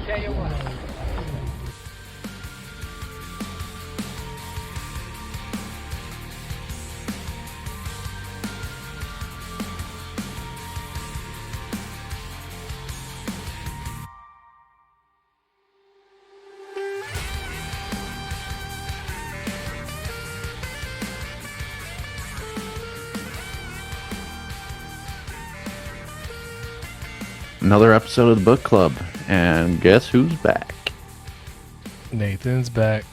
tell you what. Another episode of the book club, and guess who's back? Nathan's back.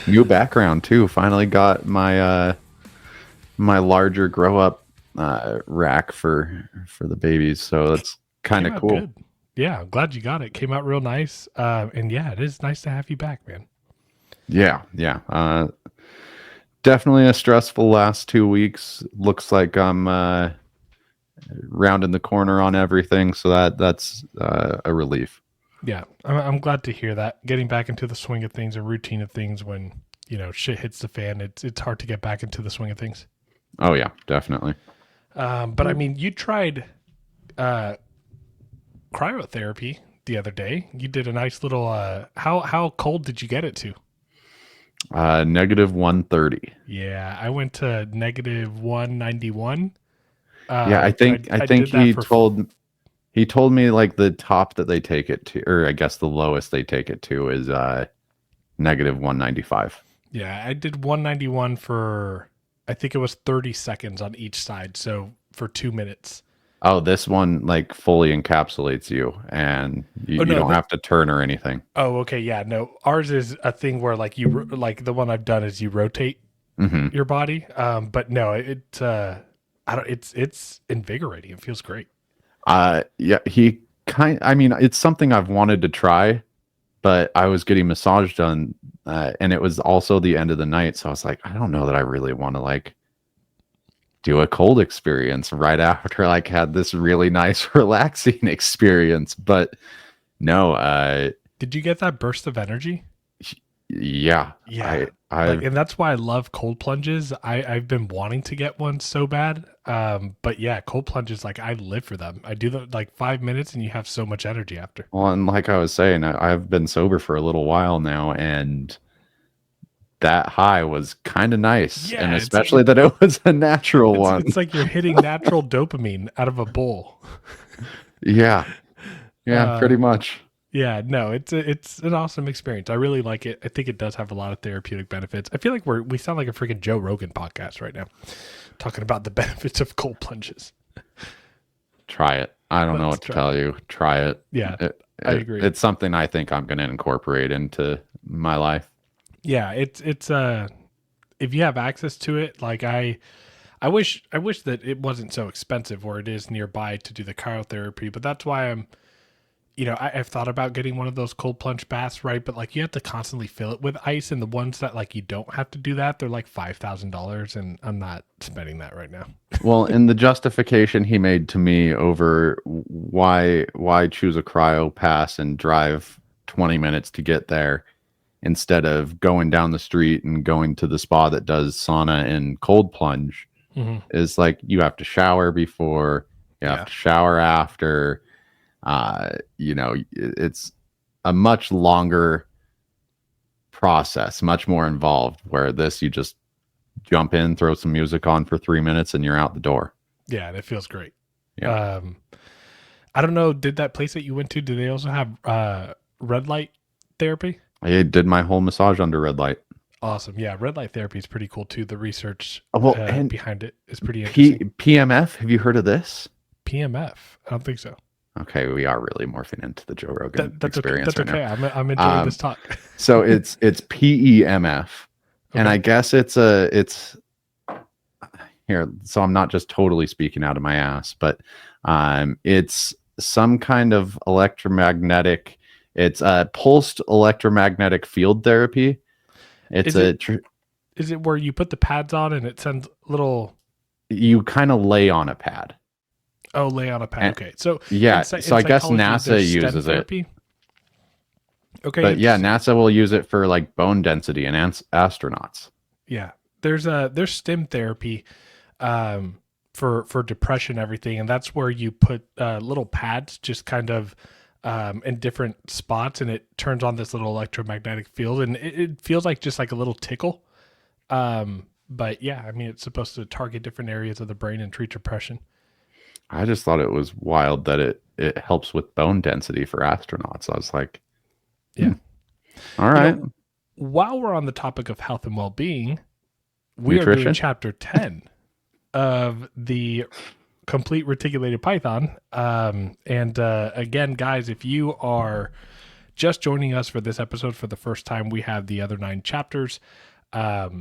New background too. Finally got my my larger grow up rack for the babies, so that's kind of cool. Good. Yeah, I'm glad you got it. Came out real nice, and yeah, it is nice to have you back, man. Yeah. Definitely a stressful last 2 weeks. Looks like I'm rounding the corner on everything, so that's a relief. Yeah, I'm glad to hear that. Getting back into the swing of things and routine of things when shit hits the fan, it's hard to get back into the swing of things. Oh yeah, definitely. But I mean, you tried cryotherapy the other day. You did a nice little. How cold did you get it to? Negative 130. Yeah, I went to negative 191. Yeah, I think he told me like the top that they take it to, or I guess the lowest they take it to is negative 195. Yeah, I did 191 for, I think it was 30 seconds on each side, so for 2 minutes. Oh, this one like fully encapsulates you, and you don't have to turn or anything. Oh, okay, yeah, no. Ours is a thing where like the one I've done is you rotate your body, but no, it's invigorating. It feels great. Yeah, it's something I've wanted to try, but I was getting massage done, and it was also the end of the night, so I was like, I don't know that I really want to like do a cold experience right after I had this really nice relaxing experience. But no, did you get that burst of energy? Yeah. And that's why I love cold plunges. I've been wanting to get one so bad. But yeah, cold plunges, like I live for them. I do them like 5 minutes and you have so much energy after. Well, and like I was saying, I've been sober for a little while now, and that high was kind of nice. Yeah, and especially that it was a natural one. It's like you're hitting natural dopamine out of a bowl. Yeah, pretty much. Yeah, no, it's an awesome experience. I really like it. I think it does have a lot of therapeutic benefits. I feel like we sound like a freaking Joe Rogan podcast right now, talking about the benefits of cold plunges. Try it. I don't know what to tell you. Try it. Yeah, I agree. It's something I think I'm going to incorporate into my life. Yeah, it's if you have access to it, like I wish that it wasn't so expensive where it is nearby to do the cryotherapy, but that's why I'm. I've thought about getting one of those cold plunge baths, right? But like you have to constantly fill it with ice, and the ones that like you don't have to do that, they're like $5,000, and I'm not spending that right now. Well, and the justification he made to me over why choose a cryo pass and drive 20 minutes to get there instead of going down the street and going to the spa that does sauna and cold plunge is like you have to shower before, you have to shower after. It's a much longer process, much more involved, where this, you just jump in, throw some music on for 3 minutes and you're out the door. Yeah. And it feels great. Yeah. I don't know. Did that place that you went to, do they also have, red light therapy? I did my whole massage under red light. Awesome. Yeah. Red light therapy is pretty cool too. The research behind it is pretty interesting. PMF. Have you heard of this? PMF. I don't think so. Okay, we are really morphing into the Joe Rogan that's experience. Okay. That's okay. I'm enjoying this talk. So it's PEMF, and I guess it's here. So I'm not just totally speaking out of my ass, but it's some kind of electromagnetic. It's a pulsed electromagnetic field therapy. Is it where you put the pads on and it sends little? You kind of lay on a pad. Oh, lay on a pad. Okay. So yeah. So I guess NASA uses it. Okay. But yeah, NASA will use it for like bone density and astronauts. Yeah. There's STEM therapy for depression and everything, and that's where you put little pads just kind of in different spots, and it turns on this little electromagnetic field, and it feels like just like a little tickle. But yeah, I mean, it's supposed to target different areas of the brain and treat depression. I just thought it was wild that it helps with bone density for astronauts. I was like, Yeah. all You right, know, while we're on the topic of health and well-being, we are doing nutrition. chapter 10 of the Complete Reticulated Python. And again, guys, if you are just joining us for this episode for the first time, we have the other 9 chapters. Oh,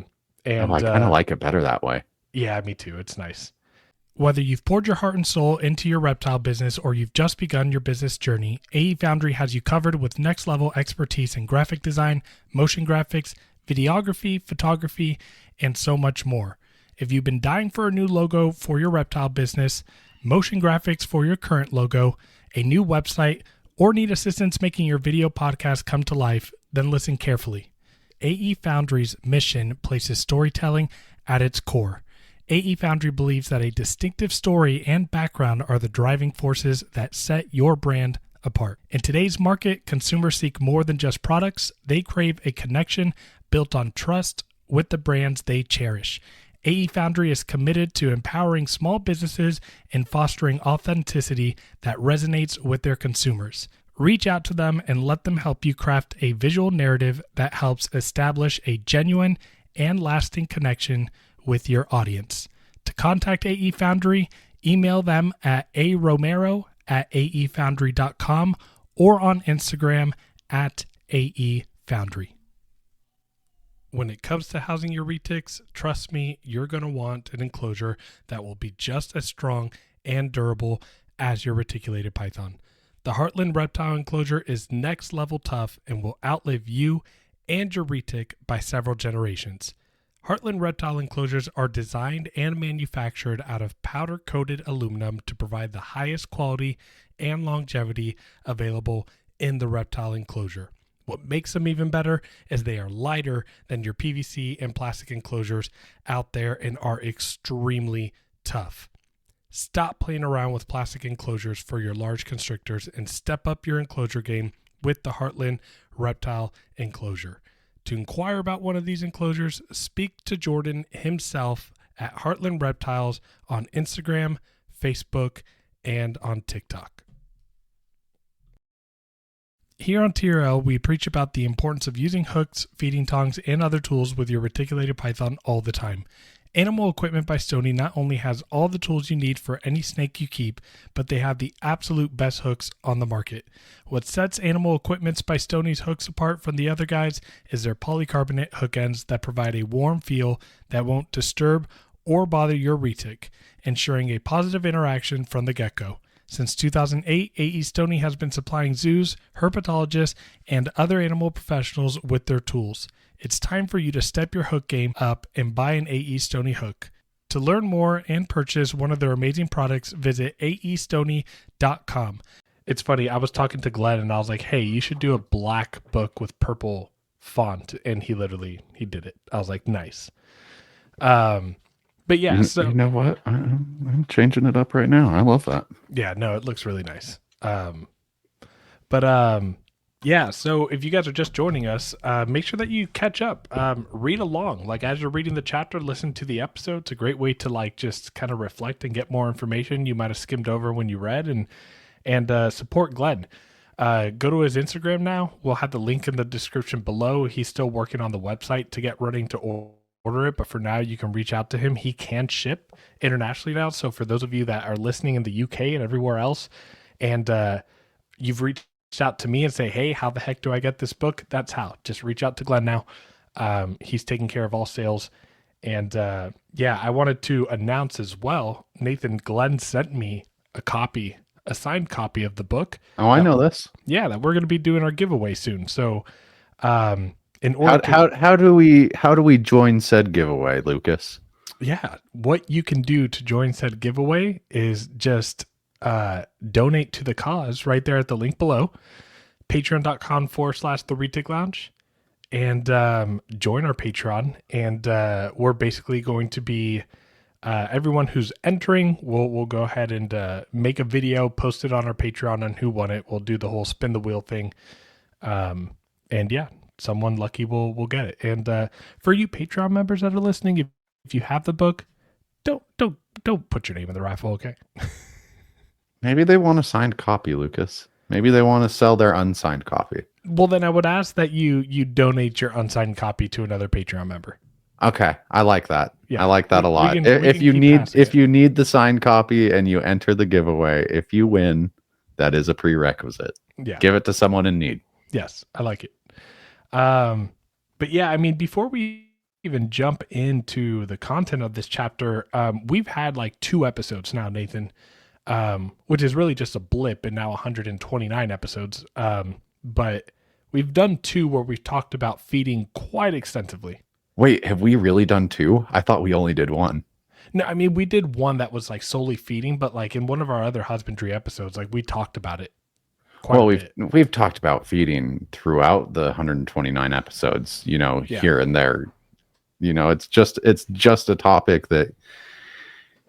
And I kind of like it better that way. yeah, me too. It's nice. Whether you've poured your heart and soul into your reptile business or you've just begun your business journey, AE Foundry has you covered with next level expertise in graphic design, motion graphics, videography, photography, and so much more. If you've been dying for a new logo for your reptile business, motion graphics for your current logo, a new website, or need assistance making your video podcast come to life, then listen carefully. AE Foundry's mission places storytelling at its core. AE Foundry believes that a distinctive story and background are the driving forces that set your brand apart. In today's market, consumers seek more than just products. They crave a connection built on trust with the brands they cherish. AE Foundry is committed to empowering small businesses and fostering authenticity that resonates with their consumers. Reach out to them and let them help you craft a visual narrative that helps establish a genuine and lasting connection with your audience. To contact AE Foundry, email them at aromero@aefoundry.com or on Instagram at AE Foundry. When it comes to housing your retics, trust me, you're going to want an enclosure that will be just as strong and durable as your reticulated python. The Heartland Reptile Enclosure is next level tough and will outlive you and your retic by several generations. Heartland Reptile Enclosures are designed and manufactured out of powder-coated aluminum to provide the highest quality and longevity available in the reptile enclosure. What makes them even better is they are lighter than your PVC and plastic enclosures out there and are extremely tough. Stop playing around with plastic enclosures for your large constrictors and step up your enclosure game with the Heartland Reptile Enclosure. To inquire about one of these enclosures, speak to Jordan himself at Heartland Reptiles on Instagram, Facebook, and on TikTok. Here on TRL, we preach about the importance of using hooks, feeding tongs, and other tools with your reticulated python all the time. Animal Equipment by Stoney not only has all the tools you need for any snake you keep, but they have the absolute best hooks on the market. What sets Animal Equipment by Stoney's hooks apart from the other guys is their polycarbonate hook ends that provide a warm feel that won't disturb or bother your retic, ensuring a positive interaction from the get-go. Since 2008, AE Stoney has been supplying zoos, herpetologists, and other animal professionals with their tools. It's time for you to step your hook game up and buy an AE Stoney hook. To learn more and purchase one of their amazing products, visit aestoney.com. It's funny, I was talking to Glenn and I was like, hey, you should do a black book with purple font. And he did it. I was like, nice. But yeah, so You know what? I'm changing it up right now. I love that. yeah, no, it looks really nice. Yeah, so if you guys are just joining us, make sure that you catch up, read along. Like as you're reading the chapter, listen to the episode. It's a great way to like just kind of reflect and get more information you might have skimmed over when you read, and support Glenn. Go to his Instagram now. We'll have the link in the description below. He's still working on the website to get running to order it, but for now you can reach out to him. He can ship internationally now. So for those of you that are listening in the UK and everywhere else, and you've reached out to me and say, hey, how the heck do I get this book? That's how. Just reach out to Glenn now. He's taking care of all sales. And yeah, I wanted to announce as well, Nathan, Glenn sent me a signed copy of the book. Oh, I know this. Yeah, that we're going to be doing our giveaway soon. So in order how do we join said giveaway, Lucas? Yeah, what you can do to join said giveaway is just donate to the cause right there at the link below, patreon.com/the Retic Lounge, and join our Patreon. And we're basically going to be Everyone who's entering, we'll go ahead and make a video, post it on our Patreon on who won it. We'll do the whole spin the wheel thing. And yeah, someone lucky will get it. And for you Patreon members that are listening, if you have the book, don't put your name in the raffle, okay? Maybe they want a signed copy, Lucas. Maybe they want to sell their unsigned copy. Well, then I would ask that you donate your unsigned copy to another Patreon member. Okay, I like that. Yeah, I like that a lot. we If can you keep need passing it. you need the signed copy and you enter the giveaway, if you win, that is a prerequisite. Yeah. Give it to someone in need. Yes, I like it. But yeah, I mean, before we even jump into the content of this chapter, we've had like 2 episodes now, Nathan, which is really just a blip, and now 129 episodes. But we've done 2 where we've talked about feeding quite extensively. Wait, have we really done 2? I thought we only did 1. No, I mean, we did one that was like solely feeding, but like in one of our other husbandry episodes, like we talked about it quite a bit. We've talked about feeding throughout the 129 episodes, here and there. It's just a topic that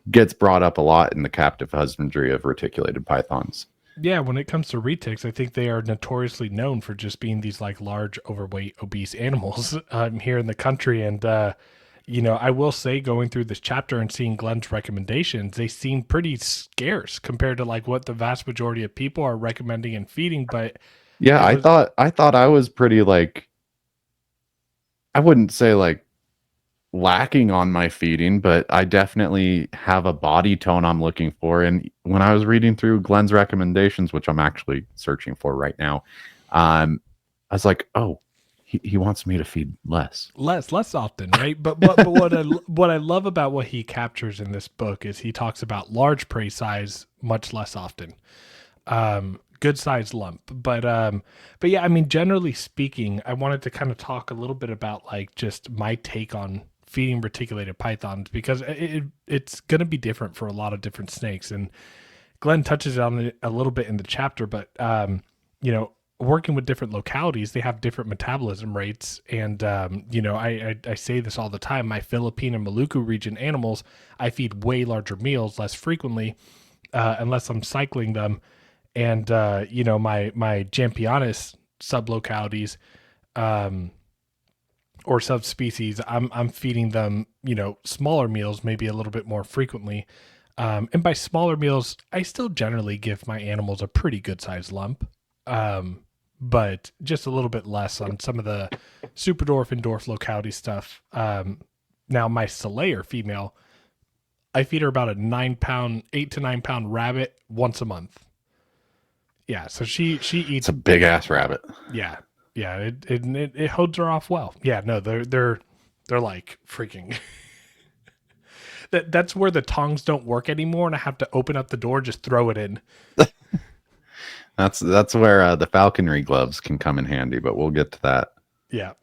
gets brought up a lot in the captive husbandry of reticulated pythons. Yeah, when it comes to retics, I think they are notoriously known for just being these like large, overweight, obese animals here in the country. And I will say, going through this chapter and seeing Glenn's recommendations, they seem pretty scarce compared to like what the vast majority of people are recommending and feeding. But yeah, I thought I was pretty like, I wouldn't say like lacking on my feeding, but I definitely have a body tone I'm looking for. And when I was reading through Glenn's recommendations, which I'm actually searching for right now, I was like, oh, he wants me to feed less often, right? But what I love about what he captures in this book is he talks about large prey size much less often, good sized lump. But yeah, I mean, generally speaking, I wanted to kind of talk a little bit about like just my take on feeding reticulated pythons, because it's going to be different for a lot of different snakes, and Glenn touches on it a little bit in the chapter. But working with different localities, they have different metabolism rates. And, I say this all the time, my Philippine and Maluku region animals, I feed way larger meals less frequently, unless I'm cycling them. And, my Jampianus sublocalities, or subspecies, I'm feeding them, smaller meals, maybe a little bit more frequently. And by smaller meals, I still generally give my animals a pretty good sized lump. But just a little bit less on some of the superdwarf and dwarf locality stuff. Now my Solaire female, I feed her about a 8 to 9 pound rabbit once a month. Yeah. So she eats. It's a big ass rabbit. Yeah. Yeah. It holds her off well. Yeah. No, they're like freaking. That's where the tongs don't work anymore, and I have to open up the door, just throw it in. That's where the falconry gloves can come in handy, but we'll get to that. Yeah.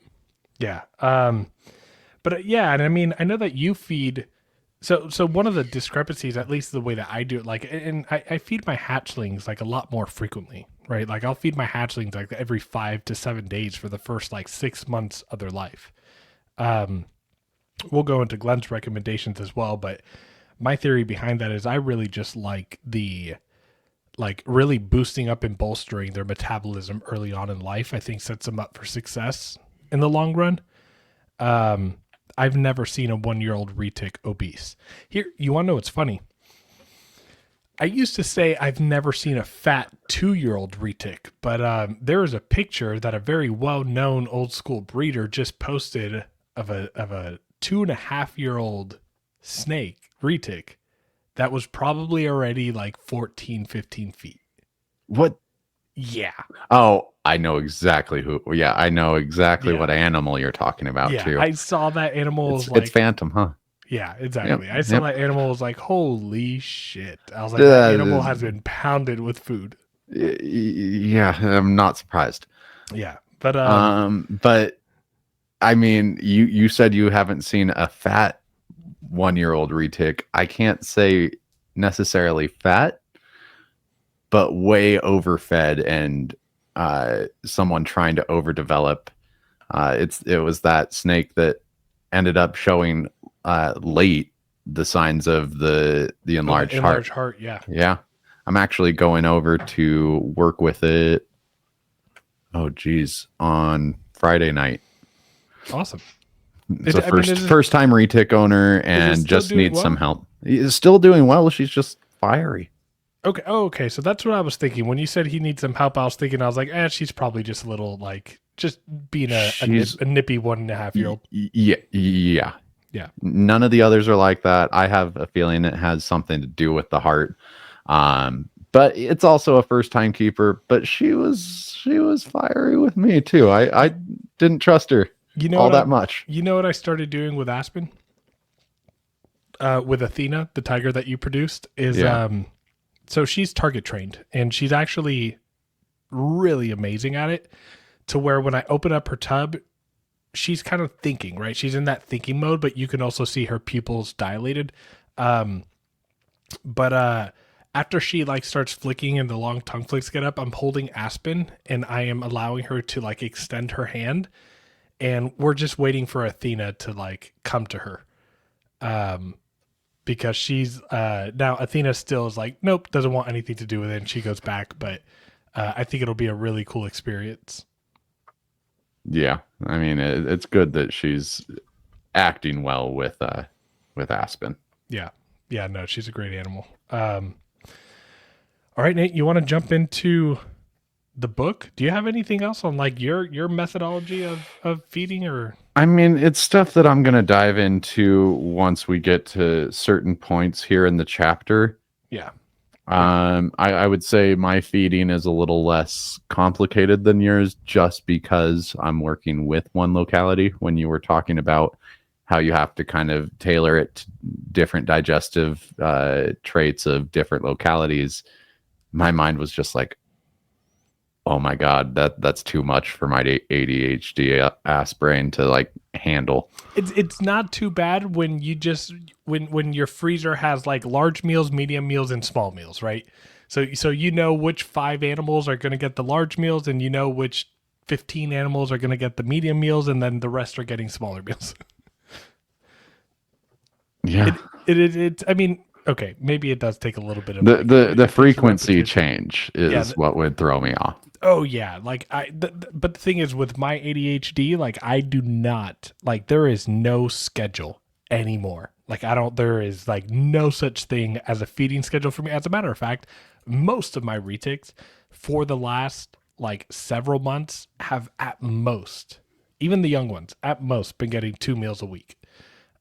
Yeah. But yeah, and I mean, I know that you feed. So one of the discrepancies, at least the way that I do it, like, and I feed my hatchlings like a lot more frequently, right? Like I'll feed my hatchlings like every 5 to 7 days for the first like 6 months of their life. We'll go into Glenn's recommendations as well, but my theory behind that is I really just like really boosting up and bolstering their metabolism early on in life. I think sets them up for success in the long run. I've never seen a 1-year-old retic obese. Here, you want to know what's funny? I used to say I've never seen a fat 2-year-old retic, but there is a picture that a very well-known old school breeder just posted of a 2.5-year-old snake retic that was probably already like 14, 15 feet. What? Yeah. Oh, I know exactly who. Yeah, I know exactly what animal you're talking about, too. I saw that animal. It's Phantom, huh? Yeah, exactly. Yep, I saw that animal, was like, holy shit. I was like, that animal has been pounded with food. Yeah, I'm not surprised. Yeah. But I mean, you said you haven't seen a fat 1-year-old retic. I can't say necessarily fat, but way overfed and someone trying to overdevelop. It was that snake that ended up showing late the signs of the Oh, the enlarged heart. enlarged heart. Yeah. Yeah. I'm actually going over to work with it. Oh, geez, on Friday night. Awesome. It's a I mean, first time retic owner is it and still just doing needs some well? help. He's still doing well. She's just fiery. Okay. Oh, okay. So that's what I was thinking. When you said he needs some help, I was like, she's probably just a little like just being She's a nippy 1.5 year old. yeah, yeah. Yeah. None of the others are like that. I have a feeling it has something to do with the heart. But it's also a first time keeper. But she was fiery with me too. I didn't trust her You know all what that much. you know what I started doing with Aspen? With Athena, the tiger that you produced, is Yeah. so she's target trained and she's actually really amazing at it to where when I open up her tub, she's kind of thinking, right? She's in that thinking mode, but you can also see her pupils dilated. Um, but after she like starts flicking and the long tongue flicks get up, I'm holding Aspen and I am allowing her to like extend her hand and we're just waiting for Athena to like come to her. Um, because she's now Athena still is like, nope, doesn't want anything to do with it, and she goes back. But I think it'll be a really cool experience. Yeah. I mean, it's good that she's acting well with Aspen. Yeah, yeah, no, she's a great animal. All right, Nate, you want to jump into the book? Do you have anything else on like your methodology of feeding or? I mean, it's stuff that I'm going to dive into once we get to certain points here in the chapter. Yeah, I would say my feeding is a little less complicated than yours just because I'm working with one locality. When you were talking about how you have to kind of tailor it to different digestive traits of different localities, my mind was just like, oh my god, that's too much for my ADHD ass brain to like handle. it's not too bad when you just when your freezer has like large meals, medium meals, and small meals, right? So you know which 5 animals are going to get the large meals, and you know which 15 animals are going to get the medium meals, and then the rest are getting smaller meals. Yeah. I mean, okay, maybe it does take a little bit of The like the it takes frequency repetition. change Yeah. is what would throw me off. Oh yeah. Like but the thing is with my ADHD, like I do not like there is no schedule anymore. Like I don't. There is like no such thing as a feeding schedule for me. As a matter of fact, most of my retics for the last like several months have at most, even the young ones, at most been getting 2 meals a week.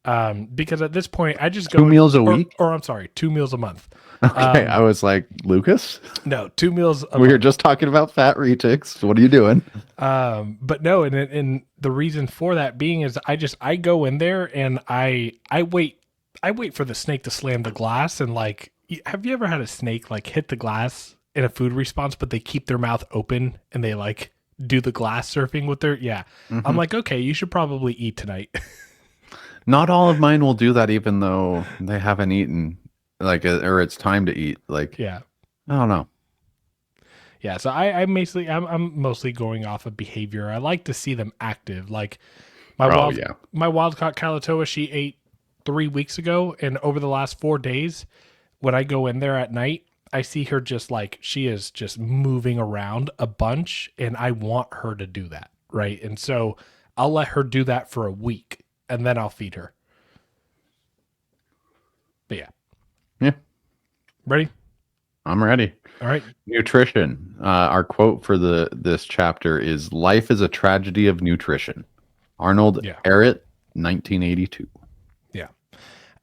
Because at this point I just Two go meals a week? or I'm sorry, 2 meals a month. Okay, I was like, Lucas, No, 2 meals a we were month. just talking about fat retics. What are you doing? But no, and the reason for that being is I go in there and I wait for the snake to slam the glass and like have you ever had a snake like hit the glass in a food response but they keep their mouth open and they like do the glass surfing with their I'm Mhm. like, okay, you should probably eat tonight. Not all of mine will do that, even though they haven't eaten, like, or it's time to eat. Like, Yeah. I don't know. Yeah, so I'm mostly going off of behavior. I like to see them active. Like my Oh wild yeah, my wild caught Kalatoa, she ate 3 weeks ago, and over the last 4 days, when I go in there at night, I see her just like she is just moving around a bunch, and I want her to do that, right? And so I'll let her do that for a week, and then I'll feed her. But yeah, yeah. ready? I'm ready. All right. Nutrition. Our quote for this chapter is "Life is a tragedy of nutrition." Arnold Yeah. Ehret, 1982. Yeah.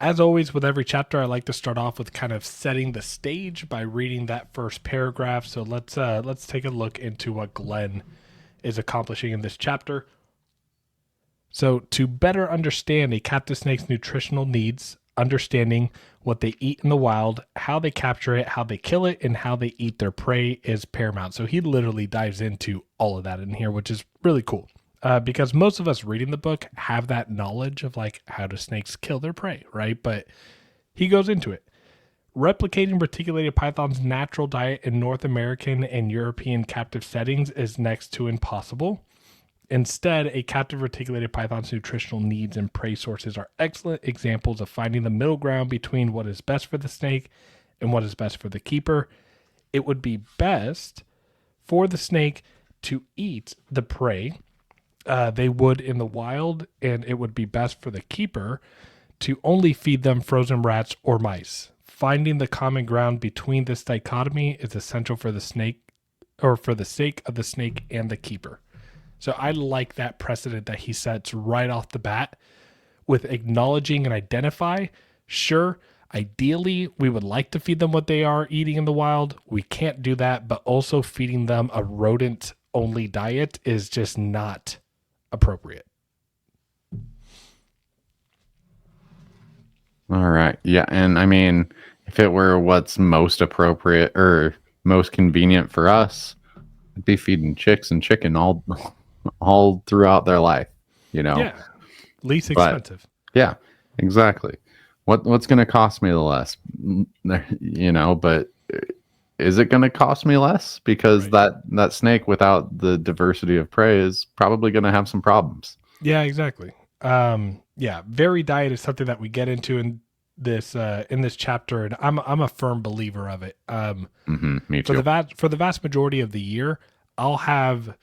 As always, with every chapter, I like to start off with kind of setting the stage by reading that first paragraph. So let's take a look into what Glenn is accomplishing in this chapter. So, to better understand a captive snake's nutritional needs, understanding what they eat in the wild, how they capture it, how they kill it, and how they eat their prey is paramount. So, he literally dives into all of that in here, which is really cool. Because most of us reading the book have that knowledge of like how do snakes kill their prey, right? But he goes into it. Replicating reticulated python's natural diet in North American and European captive settings is next to impossible. Instead, a captive reticulated python's nutritional needs and prey sources are excellent examples of finding the middle ground between what is best for the snake and what is best for the keeper. It would be best for the snake to eat the prey they would in the wild, and it would be best for the keeper to only feed them frozen rats or mice. Finding the common ground between this dichotomy is essential for the snake, or for the sake of the snake and the keeper. So I like that precedent that he sets right off the bat with acknowledging and identify. Sure, ideally, we would like to feed them what they are eating in the wild. We can't do that, but also feeding them a rodent only diet is just not appropriate. All right. Yeah. And I mean, if it were what's most appropriate or most convenient for us, I'd be feeding chicks and chicken all throughout their life, you know? Yeah, least But expensive. yeah, exactly. What's going to cost me the less, you know, but is it going to cost me less? Because Right. that snake without the diversity of prey is probably going to have some problems. Yeah, exactly. Yeah, varied diet is something that we get into in this chapter, and I'm a firm believer of it. Me too. For the vast majority of the year, I'll have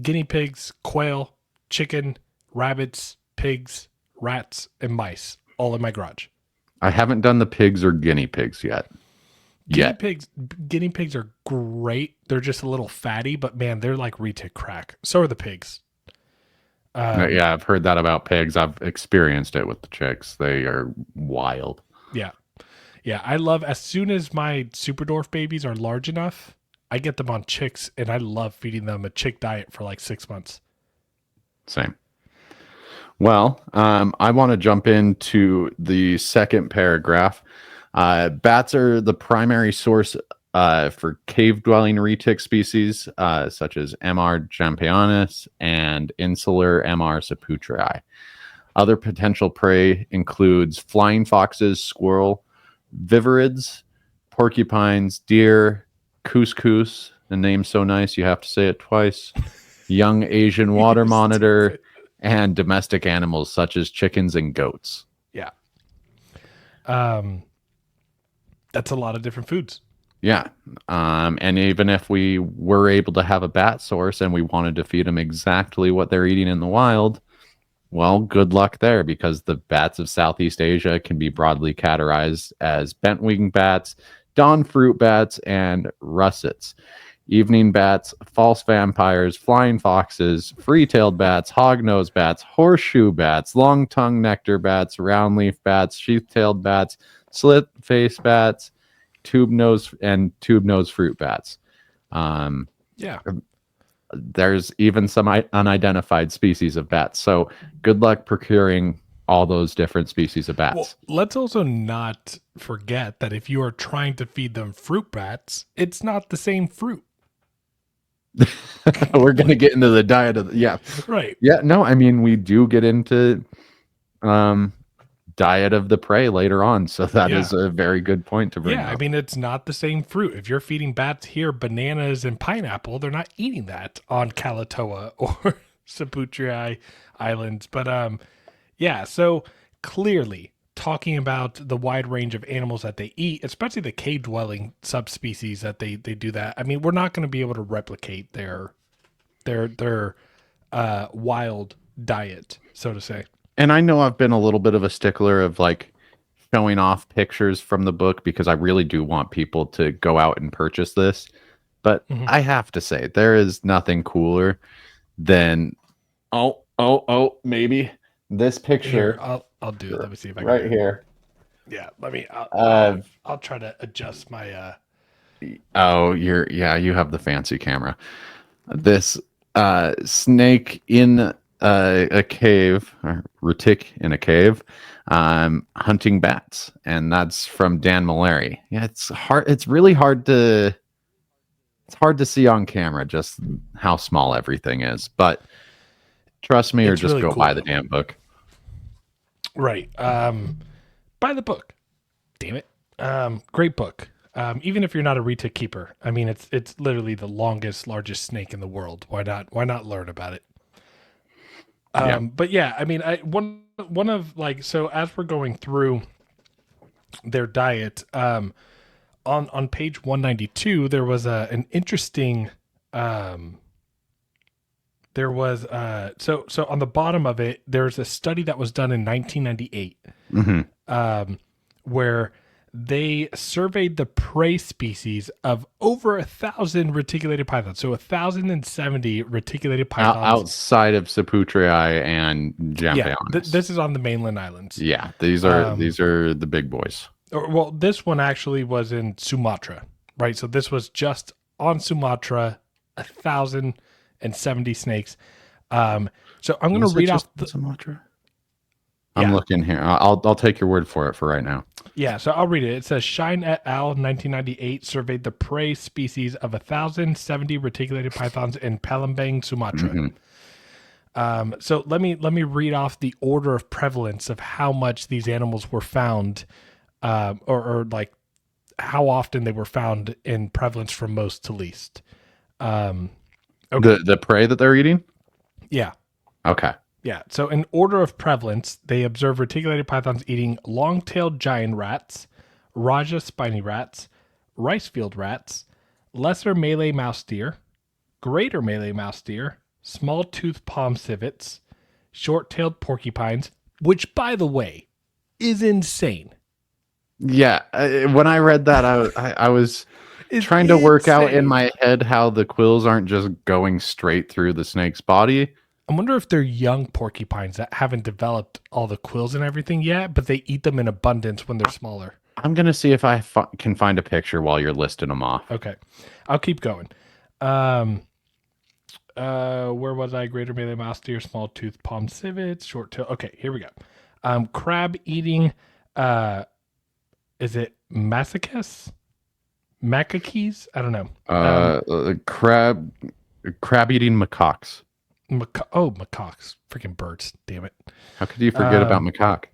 guinea pigs, quail, chicken, rabbits, pigs, rats, and mice all in my garage. I haven't done the pigs or guinea pigs yet. Guinea Yet. pigs guinea pigs are great. They're just a little fatty, but man, they're like retic crack. So are the pigs. Yeah, I've heard that about pigs. I've experienced it with the chicks. They are wild. Yeah. Yeah, I love as soon as my super dwarf babies are large enough, I get them on chicks and I love feeding them a chick diet for like 6 months. Same. Well, I want to jump into the second paragraph. Bats are the primary source for cave-dwelling retic species, such as MR jampianus and insular MR saputrii. Other potential prey includes flying foxes, squirrel, viverids, porcupines, deer, couscous. The name's so nice you have to say it twice. Young Asian water You're monitor, stupid. and domestic animals such as chickens and goats. Yeah. That's a lot of different foods. Yeah. And even if we were able to have a bat source and we wanted to feed them exactly what they're eating in the wild, well, good luck there, because the bats of Southeast Asia can be broadly categorized as bent-winged bats, dawn fruit bats, and russets. Evening bats, false vampires, flying foxes, free-tailed bats, hog-nosed bats, horseshoe bats, long-tongued nectar bats, round-leaf bats, sheath-tailed bats, slit-faced bats, tube-nosed fruit bats. Yeah. There's even some unidentified species of bats. So good luck procuring all those different species of bats. Well, let's also not forget that if you are trying to feed them fruit bats, it's not the same fruit. We're going to get into the diet of yeah. Right. Yeah, no, I mean we do get into diet of the prey later on, so that Yeah. is a very good point to bring Yeah, I up. mean it's not the same fruit. If you're feeding bats here bananas and pineapple, they're not eating that on Kalatoa or Saputrii Islands. But yeah, so clearly talking about the wide range of animals that they eat, especially the cave dwelling subspecies that they do that. I mean, we're not going to be able to replicate their wild diet, so to say. And I know I've been a little bit of a stickler of like showing off pictures from the book because I really do want people to go out and purchase this. But Mhm. I have to say, there is nothing cooler than maybe this Here, picture I'll do it. Let me see if I can right do it. here. Yeah, let me. Uh, I'll try to adjust my. you have the fancy camera. This snake in a cave, or retic in a cave, hunting bats, and that's from Dan Malary. Yeah, it's hard. It's really hard to. It's hard to see on camera just how small everything is, but trust me, or It's just really go cool buy the though. damn book. Right. Buy the book. Damn it. Great book. Even if you're not a retic keeper, I mean, it's literally the largest snake in the world. Why not? Why not learn about it? Yeah. But yeah, I mean, one of like, so as we're going through their diet, on page 192, there was an interesting, um, there was so on the bottom of it, there's a study that was done in 1998, Hmm. where they surveyed the prey species of over 1,000 reticulated pythons. So 1,070 reticulated pythons. Outside of Saputrii and Yeah, Jampionis. this is on the mainland islands. Yeah, these are the big boys. Well, this one actually was in Sumatra, right? So this was just on Sumatra, 1,070 snakes. So I'm going to Was it read just off the, Sumatra? I'm yeah, looking here. I'll take your word for it for right now. yeah. So I'll read it. It says Shine et al. 1998 surveyed the prey species of 1,070 reticulated pythons in Palembang, Sumatra. Hmm. So let me read off the order of prevalence of how much these animals were found, or like how often they were found in prevalence from most to least. Okay. The prey that they're eating. Yeah. Okay. Yeah. So in order of prevalence, they observe reticulated pythons eating long-tailed giant rats, Raja spiny rats, ricefield rats, lesser Malay mouse deer, greater Malay mouse deer, small-toothed palm civets, short-tailed porcupines, which, by the way, is insane. Yeah. When I read that, I was It's trying to work out in insane. my head how the quills aren't just going straight through the snake's body. I wonder if they're young porcupines that haven't developed all the quills and everything yet, but they eat them in abundance when they're smaller. I'm gonna see if I can find a picture while you're listing them off. Okay. I'll keep going. Um, where was I? Greater Malay mouse deer, small tooth palm civets, short tail. Okay, here we go. Crab eating, uh, is it macaques? Macaques? I don't know. Crab eating macaques. Macaques. Freaking birds. Damn it. How could you forget about macaque?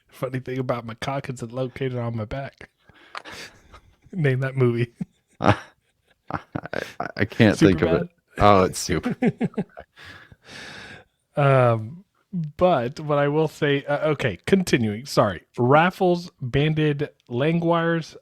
Funny thing about macaque is it's located on my back. Name that movie. I, I can't think of it. Oh, it's super. But what I will say, okay, continuing. Sorry, raffles, banded langwires,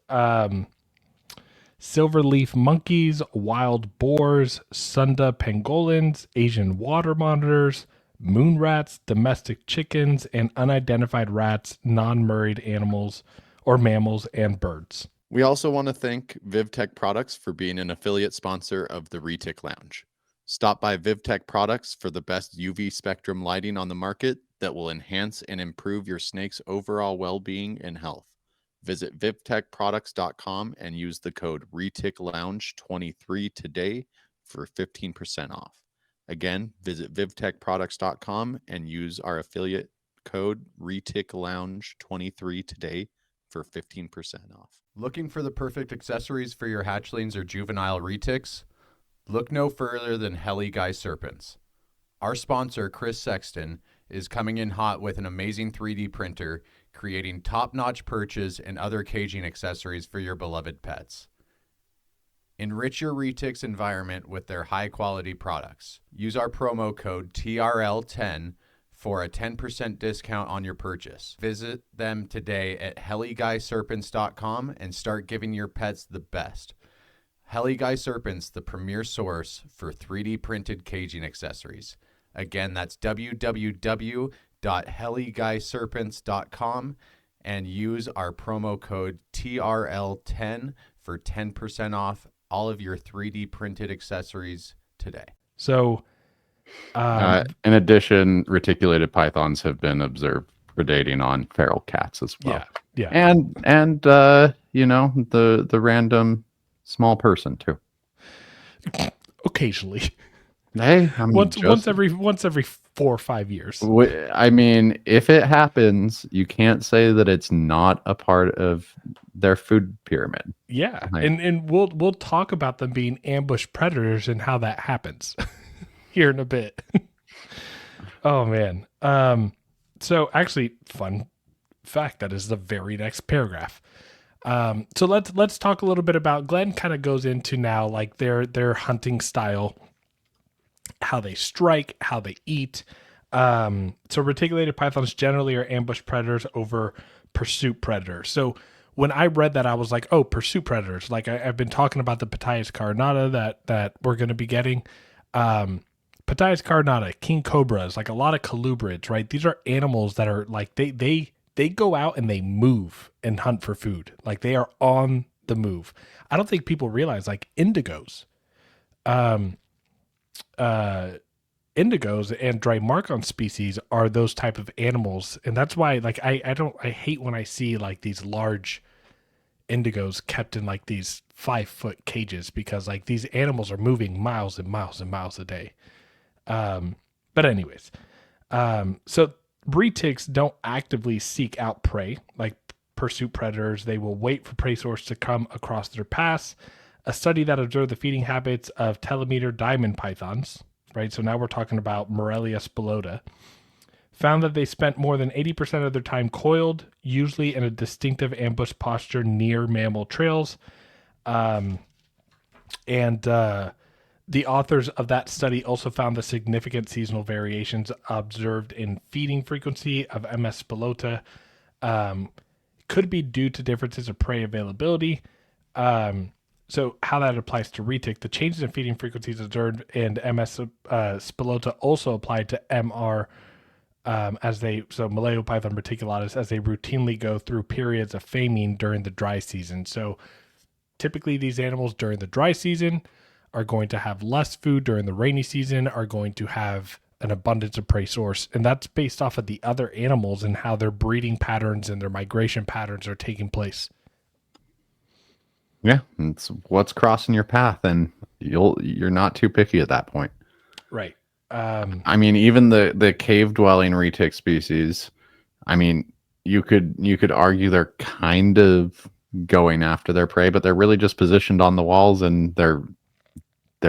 silverleaf monkeys, wild boars, sunda pangolins, Asian water monitors, moon rats, domestic chickens, and unidentified rats, non-murrayed animals or mammals, and birds. We also want to thank VivTech Products for being an affiliate sponsor of the Retic Lounge. Stop by VivTech Products for the best UV spectrum lighting on the market that will enhance and improve your snake's overall well-being and health. Visit vivtechproducts.com and use the code ReticLounge23 today for 15% off. Again, visit vivtechproducts.com and use our affiliate code ReticLounge23 today for 15% off. Looking for the perfect accessories for your hatchlings or juvenile retics? Look no further than Heli Guy Serpents. Our sponsor, Chris Sexton, is coming in hot with an amazing 3D printer, creating top-notch perches and other caging accessories for your beloved pets. Enrich your retics environment with their high-quality products. Use our promo code TRL10 for a 10% discount on your purchase. Visit them today at heliguyserpents.com and start giving your pets the best. Heli Guy Serpents, the premier source for 3D printed caging accessories. Again, that's www.heliguyserpents.com and use our promo code TRL10 for 10% off all of your 3D printed accessories today. So, In addition, reticulated pythons have been observed predating on feral cats as well. yeah. And the random small person too. Occasionally. Hey, I'm once just, every 4 or 5 years. I mean, if it happens, you can't say that it's not a part of their food pyramid. Yeah, Like, and we'll talk about them being ambush predators and how that happens here in a bit. Oh man. So actually, fun fact, that is the very next paragraph. So let's talk a little bit about, Glenn kind of goes into now like their hunting style. how they strike, how they eat. So reticulated pythons generally are ambush predators over pursuit predators. So when I read that, I was like, oh, pursuit predators. Like I've been talking about the Pitayas carinata that we're going to be getting. Pitayas carinata, king cobras, like a lot of colubrids, right? These are animals that are like, they go out and they move and hunt for food. Like they are on the move. I don't think people realize like indigos, indigos and Drymarchon species are those type of animals. And that's why like, I hate when I see like these large indigos kept in like these 5-foot cages, because like these animals are moving miles and miles and miles a day. But anyways, so retics don't actively seek out prey like pursuit predators. They will wait for prey source to come across their paths. A study that observed the feeding habits of telemeter diamond pythons, right? So now we're talking about Morelia spilota, found that they spent more than 80% of their time coiled, usually in a distinctive ambush posture near mammal trails. The authors of that study also found the significant seasonal variations observed in feeding frequency of MS spilota could be due to differences of prey availability. So how that applies to retic, the changes in feeding frequencies observed in MS spilota also applied to MR Malayo Python reticulatus, as they routinely go through periods of famine during the dry season. So typically these animals during the dry season are going to have less food, during the rainy season are going to have an abundance of prey source. And that's based off of the other animals and how their breeding patterns and their migration patterns are taking place. Yeah, it's what's crossing your path, and you're not too picky at that point. Right. I mean, even the cave dwelling retic species, I mean, you could argue they're kind of going after their prey, but they're really just positioned on the walls, and they're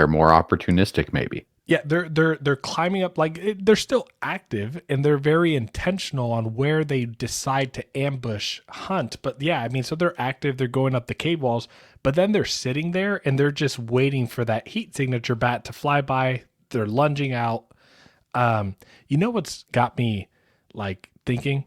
more opportunistic, maybe. Yeah, they're climbing up, like they're still active and they're very intentional on where they decide to ambush hunt. But yeah, I mean, so they're active, they're going up the cave walls, but then they're sitting there and they're just waiting for that heat signature bat to fly by. They're lunging out. You know what's got me like thinking?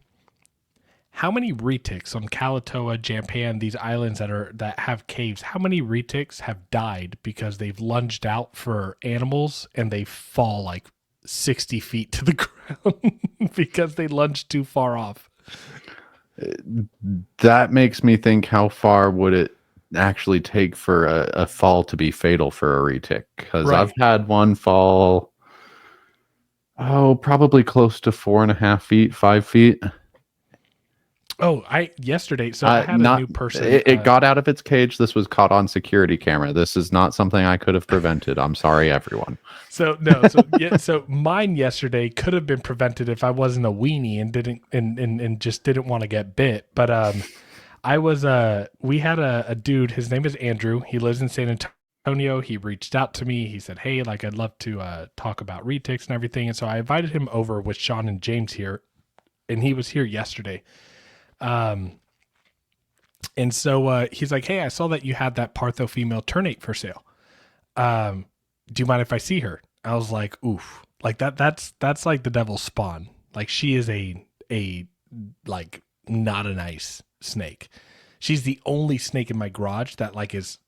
How many retics on Kalatoa, Japan, these islands that have caves, how many retics have died because they've lunged out for animals and they fall like 60 feet to the ground because they lunged too far off? That makes me think, how far would it actually take for a fall to be fatal for a retic? Because Right. I've had one fall, probably close to 4.5 feet, 5 feet. Oh, yesterday. So I had a new person. It got out of its cage. This was caught on security camera. This is not something I could have prevented. I'm sorry, everyone. So no, so mine yesterday could have been prevented if I wasn't a weenie and didn't and just didn't want to get bit. But we had a dude. His name is Andrew. He lives in San Antonio. He reached out to me. He said, "Hey, like I'd love to talk about retics and everything." And so I invited him over with Sean and James here, and he was here yesterday. And so he's like, "Hey, I saw that you had that Partho female ternate for sale. Do you mind if I see her?" I was like, "Oof, like that's like the devil's spawn. Like she is a like not a nice snake. She's the only snake in my garage that like is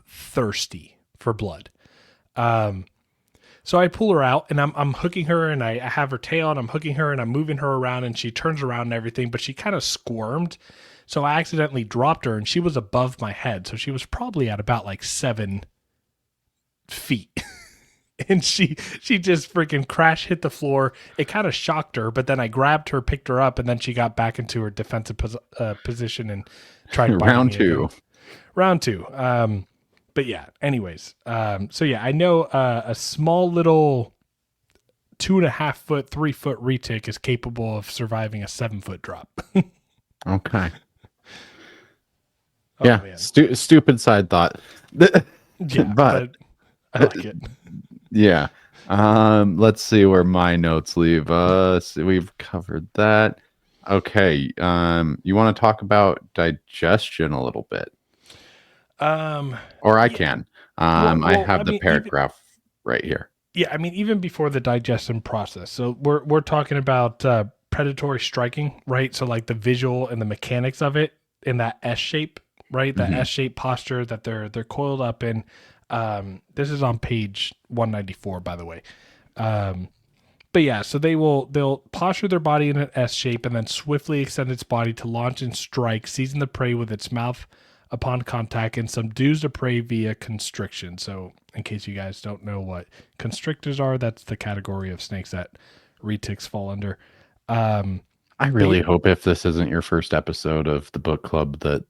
thirsty for blood." So I pull her out and I'm hooking her, and I have her tail and I'm hooking her and I'm moving her around, and she turns around and everything, but she kind of squirmed. So I accidentally dropped her and she was above my head. So she was probably at about like 7 feet. And she just freaking crash hit the floor. It kind of shocked her, but then I grabbed her, picked her up, and then she got back into her defensive position and tried to bite Round me two. again. Round two. But yeah, anyways. So yeah, I know a small little 2.5 foot, 3 foot retic is capable of surviving a 7 foot drop. Okay. Oh, yeah. man. Stupid side thought. Yeah, but I like it. Yeah. Let's see where my notes leave us. We've covered that. Okay. You want to talk about digestion a little bit? Or I can. I have the paragraph right here. Yeah, I mean, even before the digestion process. So we're talking about predatory striking, right? So like the visual and the mechanics of it in that S shape, right? That Mhm. S shape posture that they're coiled up in. This is on page 194, by the way. But yeah, so they'll posture their body in an S shape and then swiftly extend its body to launch and strike, seizing the prey with its mouth upon contact, and subdues the prey via constriction. So, in case you guys don't know what constrictors are, that's the category of snakes that retics fall under. Um, I but really hope if this isn't your first episode of the book club that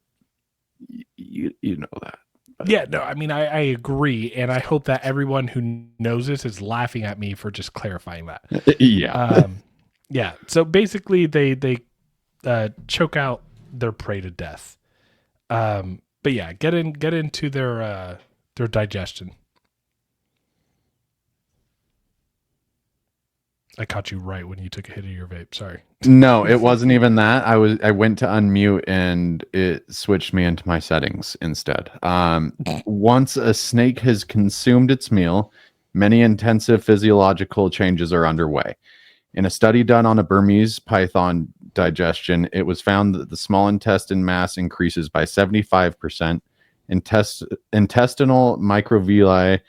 you know that. yeah, no, I mean, I agree, and I hope that everyone who knows this is laughing at me for just clarifying that. Yeah. Yeah. So basically, they choke out their prey to death. But yeah, get into their digestion. I caught you right when you took a hit of your vape. Sorry. No, it wasn't even that. I went to unmute and it switched me into my settings instead. Once a snake has consumed its meal, many intensive physiological changes are underway. In a study done on a Burmese python digestion, it was found that the small intestine mass increases by 75%, intestinal microvilli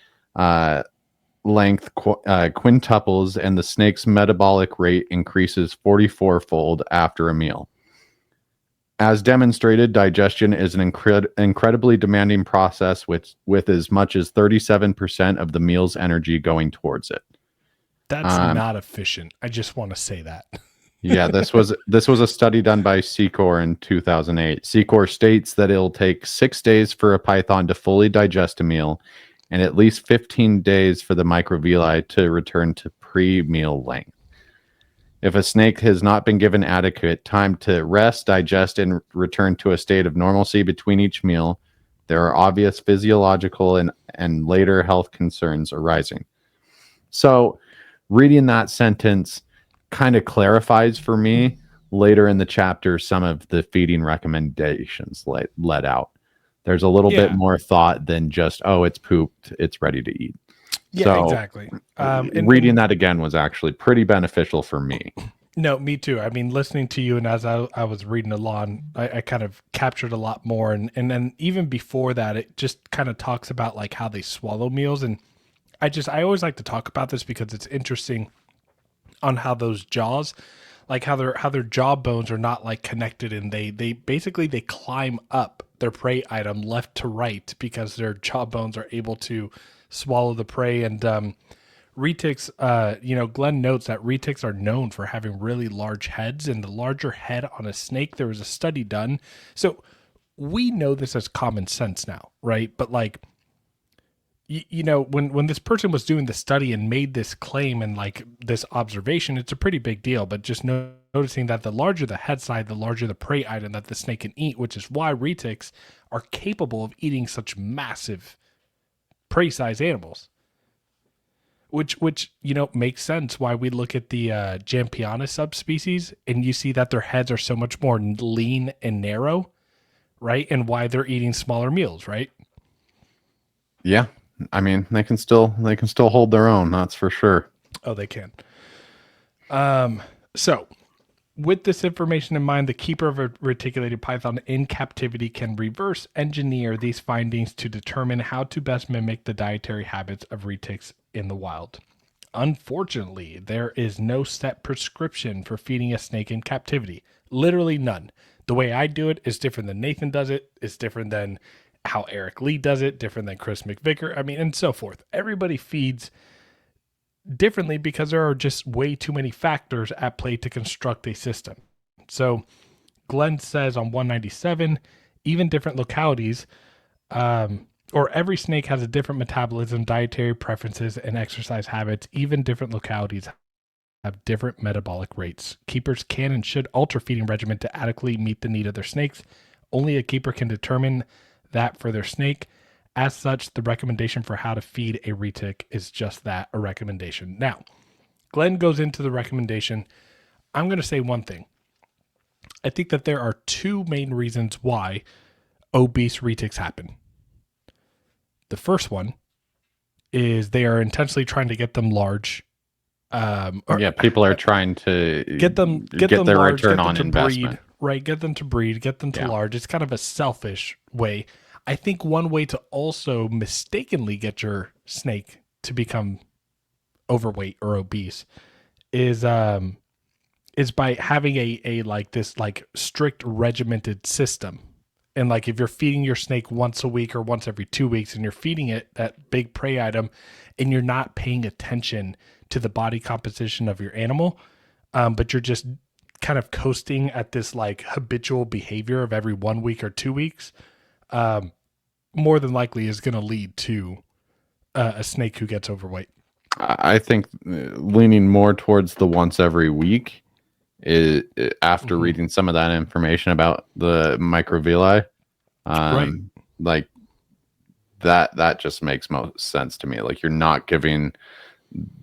length quintuples, and the snake's metabolic rate increases 44-fold after a meal. As demonstrated, digestion is an incredibly demanding process with as much as 37% of the meal's energy going towards it. That's not efficient. I just want to say that. Yeah, this was a study done by Secor in 2008. Secor states that it'll take 6 days for a python to fully digest a meal, and at least 15 days for the microvilli to return to pre-meal length. If a snake has not been given adequate time to rest, digest, and return to a state of normalcy between each meal, there are obvious physiological and later health concerns arising. So, reading that sentence kind of clarifies for me later in the chapter some of the feeding recommendations let out. There's a little bit more thought than just, oh, it's pooped, it's ready to eat. Yeah, So exactly. reading that again was actually pretty beneficial for me. No, me too. I mean, listening to you and as I was reading along, I kind of captured a lot more. And then even before that, it just kind of talks about like how they swallow meals. And I always like to talk about this because it's interesting on how those jaws, like how their jaw bones are not like connected, and they basically they climb up their prey item left to right because their jaw bones are able to swallow the prey. And retics, Glenn notes that retics are known for having really large heads, and the larger head on a snake, there was a study done. So we know this as common sense now, right? But like, when this person was doing the study and made this claim and like this observation, it's a pretty big deal. But just noticing that the larger the head side, the larger the prey item that the snake can eat, which is why retics are capable of eating such massive prey size animals. Which makes sense why we look at the Jampiana subspecies and you see that their heads are so much more lean and narrow, right? And why they're eating smaller meals, right? Yeah. I mean, they can still hold their own, that's for sure. Oh, they can. So with this information in mind, the keeper of a reticulated python in captivity can reverse engineer these findings to determine how to best mimic the dietary habits of retics in the wild. Unfortunately, there is no set prescription for feeding a snake in captivity. Literally none. The way I do it is different than Nathan does it. It's different than how Eric Lee does it, different than Chris McVicker. I mean, and so forth. Everybody feeds differently because there are just way too many factors at play to construct a system. So Glenn says on 197, even different localities, or every snake has a different metabolism, dietary preferences, and exercise habits. Even different localities have different metabolic rates. Keepers can and should alter feeding regimen to adequately meet the need of their snakes. Only a keeper can determine that for their snake. As such, the recommendation for how to feed a retic is just that, a recommendation. Now, Glenn goes into the recommendation. I'm going to say one thing. I think that there are two main reasons why obese retics happen. The first one is they are intentionally trying to get them large. Yeah, people are trying to get them their large, return get them on to investment. breed, right? Get them to breed, get them to Yeah. large. It's kind of a selfish way. I think one way to also mistakenly get your snake to become overweight or obese is by having a like this like strict regimented system. And like if you're feeding your snake once a week or once every 2 weeks and you're feeding it that big prey item and you're not paying attention to the body composition of your animal, but you're just kind of coasting at this like habitual behavior of every 1 week or 2 weeks, more than likely is going to lead to a snake who gets overweight. I think leaning more towards the once every week is after reading some of that information about the microvilli, Right. like that just makes most sense to me. Like you're not giving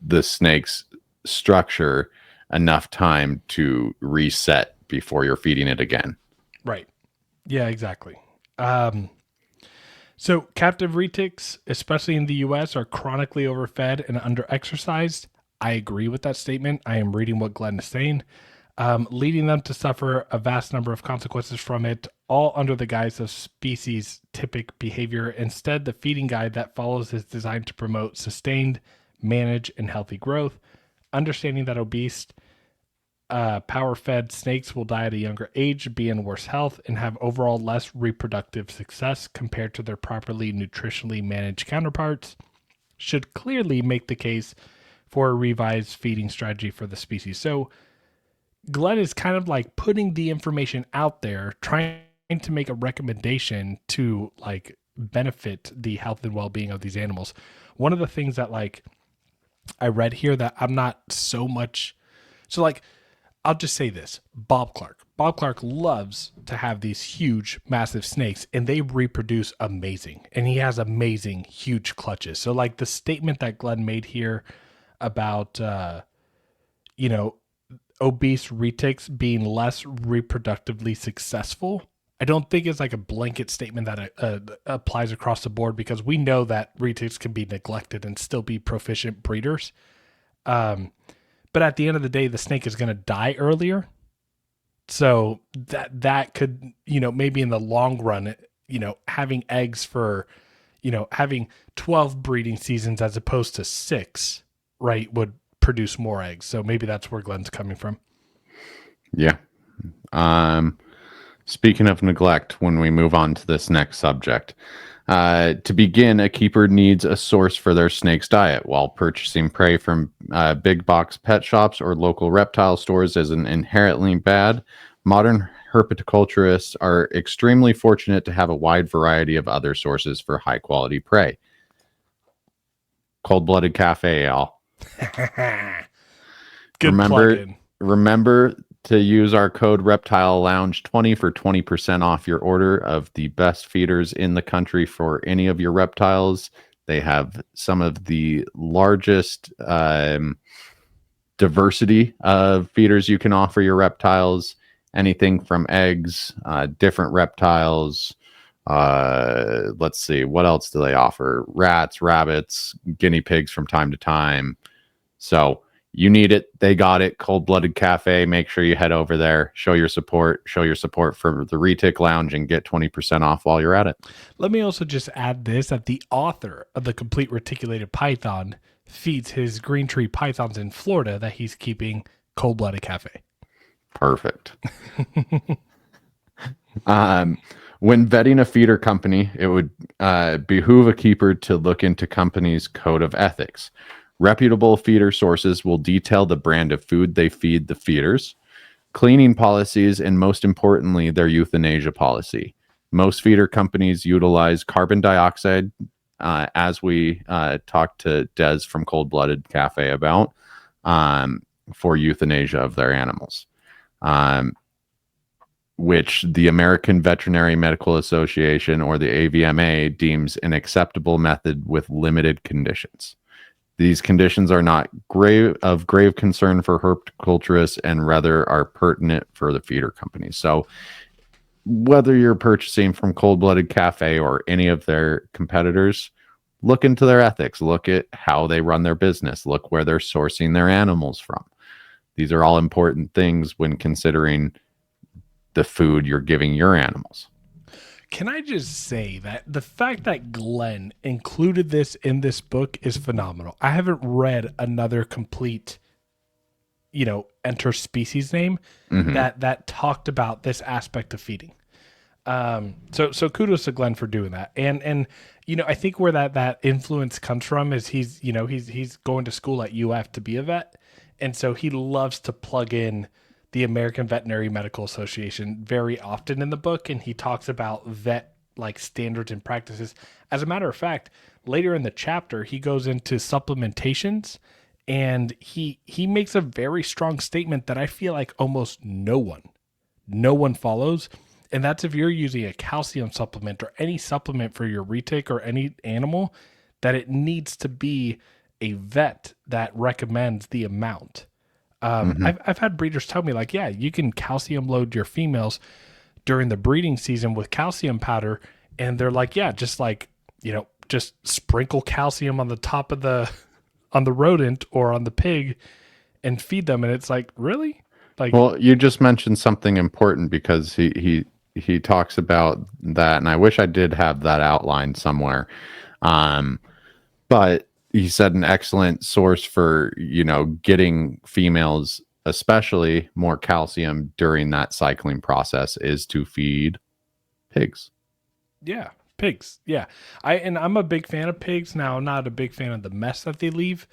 the snake's structure enough time to reset before you're feeding it again. Right. Yeah, exactly. So captive retics, especially in the US, are chronically overfed and underexercised. I agree with that statement. I am reading what Glenn is saying, leading them to suffer a vast number of consequences from it, all under the guise of species typic behavior. Instead, the feeding guide that follows is designed to promote sustained, manage, and healthy growth, understanding that obese power-fed snakes will die at a younger age, be in worse health, and have overall less reproductive success compared to their properly nutritionally managed counterparts, should clearly make the case for a revised feeding strategy for the species. So Glenn is kind of like putting the information out there, trying to make a recommendation to like benefit the health and well-being of these animals. One of the things that like I read here that I'm not so much, so like I'll just say this. Bob Clark loves to have these huge, massive snakes, and they reproduce amazing. And he has amazing, huge clutches. So like the statement that Glenn made here about, obese retics being less reproductively successful, I don't think it's like a blanket statement that applies across the board, because we know that retics can be neglected and still be proficient breeders. But at the end of the day, the snake is going to die earlier. So that could, maybe in the long run, having eggs for, having 12 breeding seasons as opposed to 6, right, would produce more eggs. So maybe that's where Glenn's coming from. Yeah. Speaking of neglect, when we move on to this next subject, to begin, a keeper needs a source for their snake's diet. While purchasing prey from big box pet shops or local reptile stores isn't inherently bad, modern herpetoculturists are extremely fortunate to have a wide variety of other sources for high quality prey. Cold-blooded cafe, y'all. Good plug-in. Remember to use our code Reptile Lounge 20 for 20% off your order of the best feeders in the country for any of your reptiles. They have some of the largest diversity of feeders you can offer your reptiles. Anything from eggs, different reptiles. Let's see, what else do they offer? Rats, rabbits, guinea pigs from time to time. So you need it. They got it. Cold-blooded cafe. Make sure you head over there. Show your support. Show your support for the Retic Lounge and get 20% off while you're at it. Let me also just add this, that the author of the Complete Reticulated Python feeds his green tree pythons in Florida that he's keeping Cold-blooded cafe. Perfect. When vetting a feeder company, it would behoove a keeper to look into company's code of ethics. Reputable feeder sources will detail the brand of food they feed the feeders, cleaning policies, and most importantly, their euthanasia policy. Most feeder companies utilize carbon dioxide, as we talked to Des from Cold Blooded Cafe about, for euthanasia of their animals, which the American Veterinary Medical Association, or the AVMA, deems an acceptable method with limited conditions. These conditions are not of grave concern for herpetoculturists and rather are pertinent for the feeder companies. So whether you're purchasing from Cold Blooded Cafe or any of their competitors, look into their ethics, look at how they run their business, look where they're sourcing their animals from. These are all important things when considering the food you're giving your animals. Can I just say that the fact that Glenn included this in this book is phenomenal. I haven't read another complete, interspecies name that talked about this aspect of feeding. So kudos to Glenn for doing that. And I think where that influence comes from is he's going to school at UF to be a vet. And so he loves to plug in the American Veterinary Medical Association very often in the book. And he talks about vet like standards and practices. As a matter of fact, later in the chapter, he goes into supplementations, and he makes a very strong statement that I feel like almost no one follows. And that's if you're using a calcium supplement or any supplement for your retic or any animal, that it needs to be a vet that recommends the amount. I've had breeders tell me, like, yeah, you can calcium load your females during the breeding season with calcium powder. And they're like, yeah, just sprinkle calcium on the top of on the rodent or on the pig and feed them. And it's like, really? Like, well, you just mentioned something important, because he talks about that, and I wish I did have that outlined somewhere. But he said an excellent source for, getting females, especially more calcium during that cycling process, is to feed pigs. Yeah, pigs. Yeah. I'm a big fan of pigs. Now, I'm not a big fan of the mess that they leave,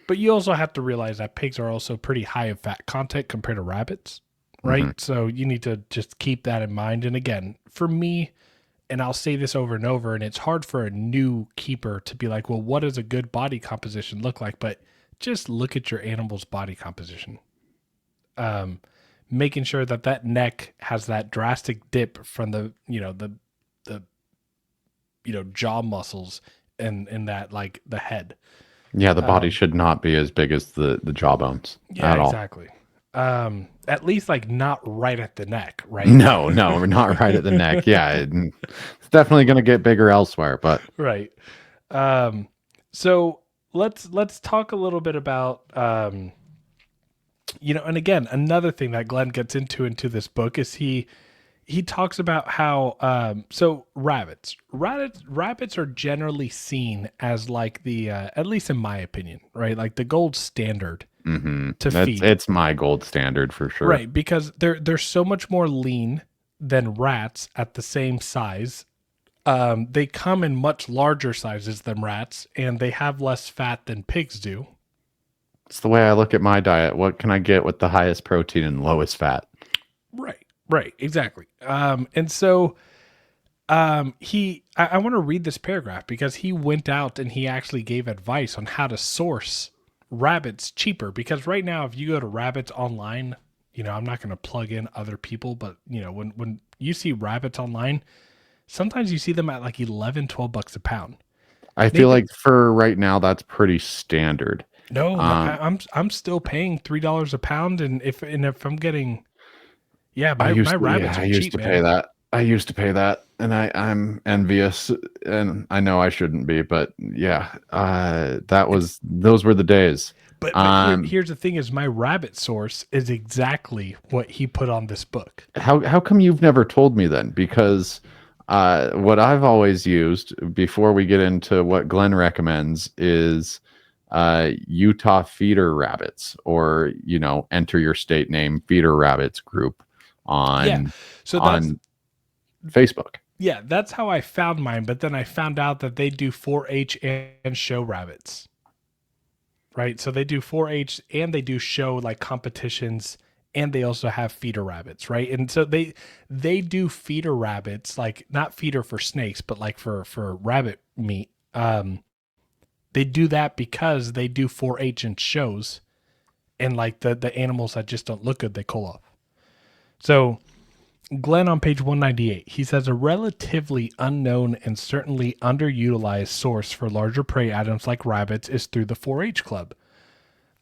but you also have to realize that pigs are also pretty high in fat content compared to rabbits, right? So you need to just keep that in mind. And again, for me, and I'll say this over and over, and it's hard for a new keeper to be like, well, what does a good body composition look like? But just look at your animal's body composition. Making sure that neck has that drastic dip from the jaw muscles and that, like, the head. Yeah, the body should not be as big as the jawbones at all. Exactly. At least, like, not right at the neck, right? No, we're not right at the neck. Yeah, it's definitely going to get bigger elsewhere, but right. So let's talk a little bit about and again, another thing that Glenn gets into this book is he talks about how so rabbits are generally seen as like the at least in my opinion, right, like the gold standard to feed. It's my gold standard for sure, right? Because they're so much more lean than rats at the same size. They come in much larger sizes than rats, and they have less fat than pigs do. It's the way I look at my diet. What can I get with the highest protein and lowest fat? Right, exactly. And so I want to read this paragraph because he went out and he actually gave advice on how to source rabbits cheaper. Because right now, if you go to rabbits online, I'm not going to plug in other people, but when you see rabbits online, sometimes you see them at like $11-12 a pound. I feel like for right now, that's pretty standard. No, I'm still paying $3 a pound, and if I'm getting, my rabbits are cheap, man. I used to pay that, and I'm envious, and I know I shouldn't be, but yeah, those were the days. But here's the thing: is my rabbit source is exactly what he put on this book. How come you've never told me then? Because what I've always used before we get into what Glenn recommends is Utah feeder rabbits, or enter your state name feeder rabbits group on Facebook. Yeah, that's how I found mine. But then I found out that they do 4-H and show rabbits. Right, so they do 4-H and they do show like competitions, and they also have feeder rabbits, right? And so they do feeder rabbits, like not feeder for snakes, but like for rabbit meat. They do that because they do 4-H and shows, and like the animals that just don't look good, they cull off. So Glenn on page 198, he says a relatively unknown and certainly underutilized source for larger prey items like rabbits is through the 4-H Club.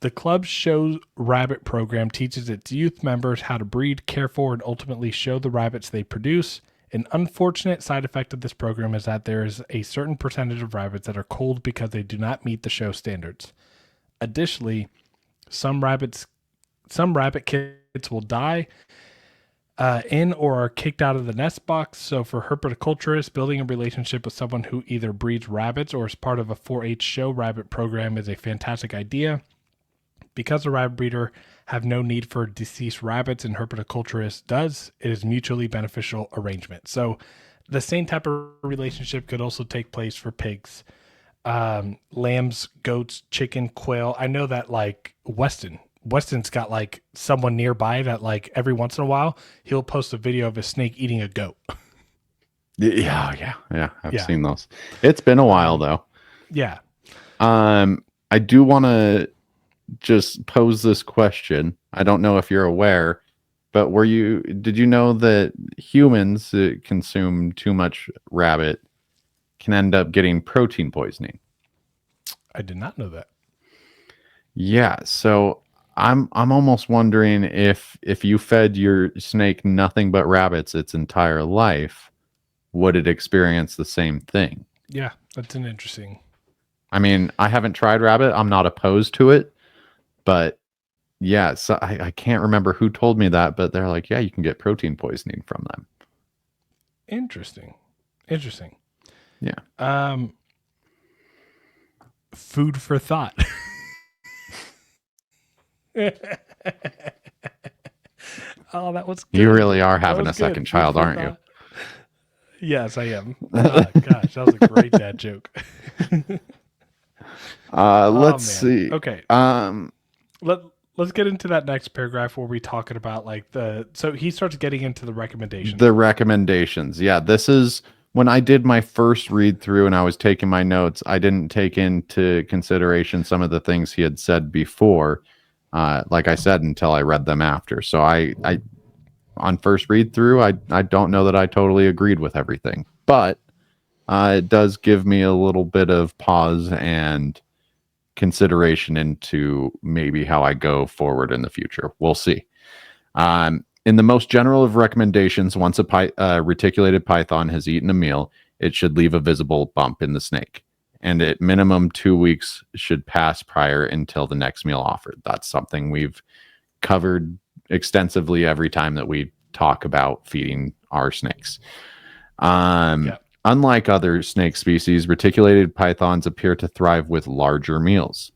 The club's show rabbit program teaches its youth members how to breed, care for, and ultimately show the rabbits they produce, An unfortunate side effect of this program is that there is a certain percentage of rabbits that are culled because they do not meet the show standards. Additionally, some rabbit kits will die in or are kicked out of the nest box. So for herpetoculturists, building a relationship with someone who either breeds rabbits or is part of a 4-H show rabbit program is a fantastic idea. Because a rabbit breeder have no need for deceased rabbits and herpetoculturist does, it is mutually beneficial arrangement. So the same type of relationship could also take place for pigs, lambs, goats, chicken, quail. I know that like Weston's got like someone nearby that like every once in a while he'll post a video of a snake eating a goat. Yeah. I've seen those. It's been a while though. Yeah. I do want to just pose this question. I don't know if you're aware, but did you know that humans that consume too much rabbit can end up getting protein poisoning? I did not know that. Yeah, so I'm almost wondering if you fed your snake nothing but rabbits its entire life, would it experience the same thing? Yeah, that's an interesting. I mean, I haven't tried rabbit. I'm not opposed to it. But yeah, so I can't remember who told me that, but they're like, yeah, you can get protein poisoning from them. Interesting. Yeah. Food for thought. Oh, that was good. You really are having a second child, aren't you? Yes, I am. Oh, gosh, that was a great dad joke. Let's see. Okay. Let's get into that next paragraph where we're talking about like so he starts getting into the recommendations. The recommendations. Yeah, this is when I did my first read through and I was taking my notes. I didn't take into consideration some of the things he had said before, like I said, until I read them after. So I on first read through, I don't know that I totally agreed with everything, but it does give me a little bit of pause and consideration into maybe how I go forward in the future. We'll see. In the most general of recommendations, once a reticulated python has eaten a meal, it should leave a visible bump in the snake. And at minimum 2 weeks should pass prior until the next meal offered. That's something we've covered extensively every time that we talk about feeding our snakes. Unlike other snake species, reticulated pythons appear to thrive with larger meals.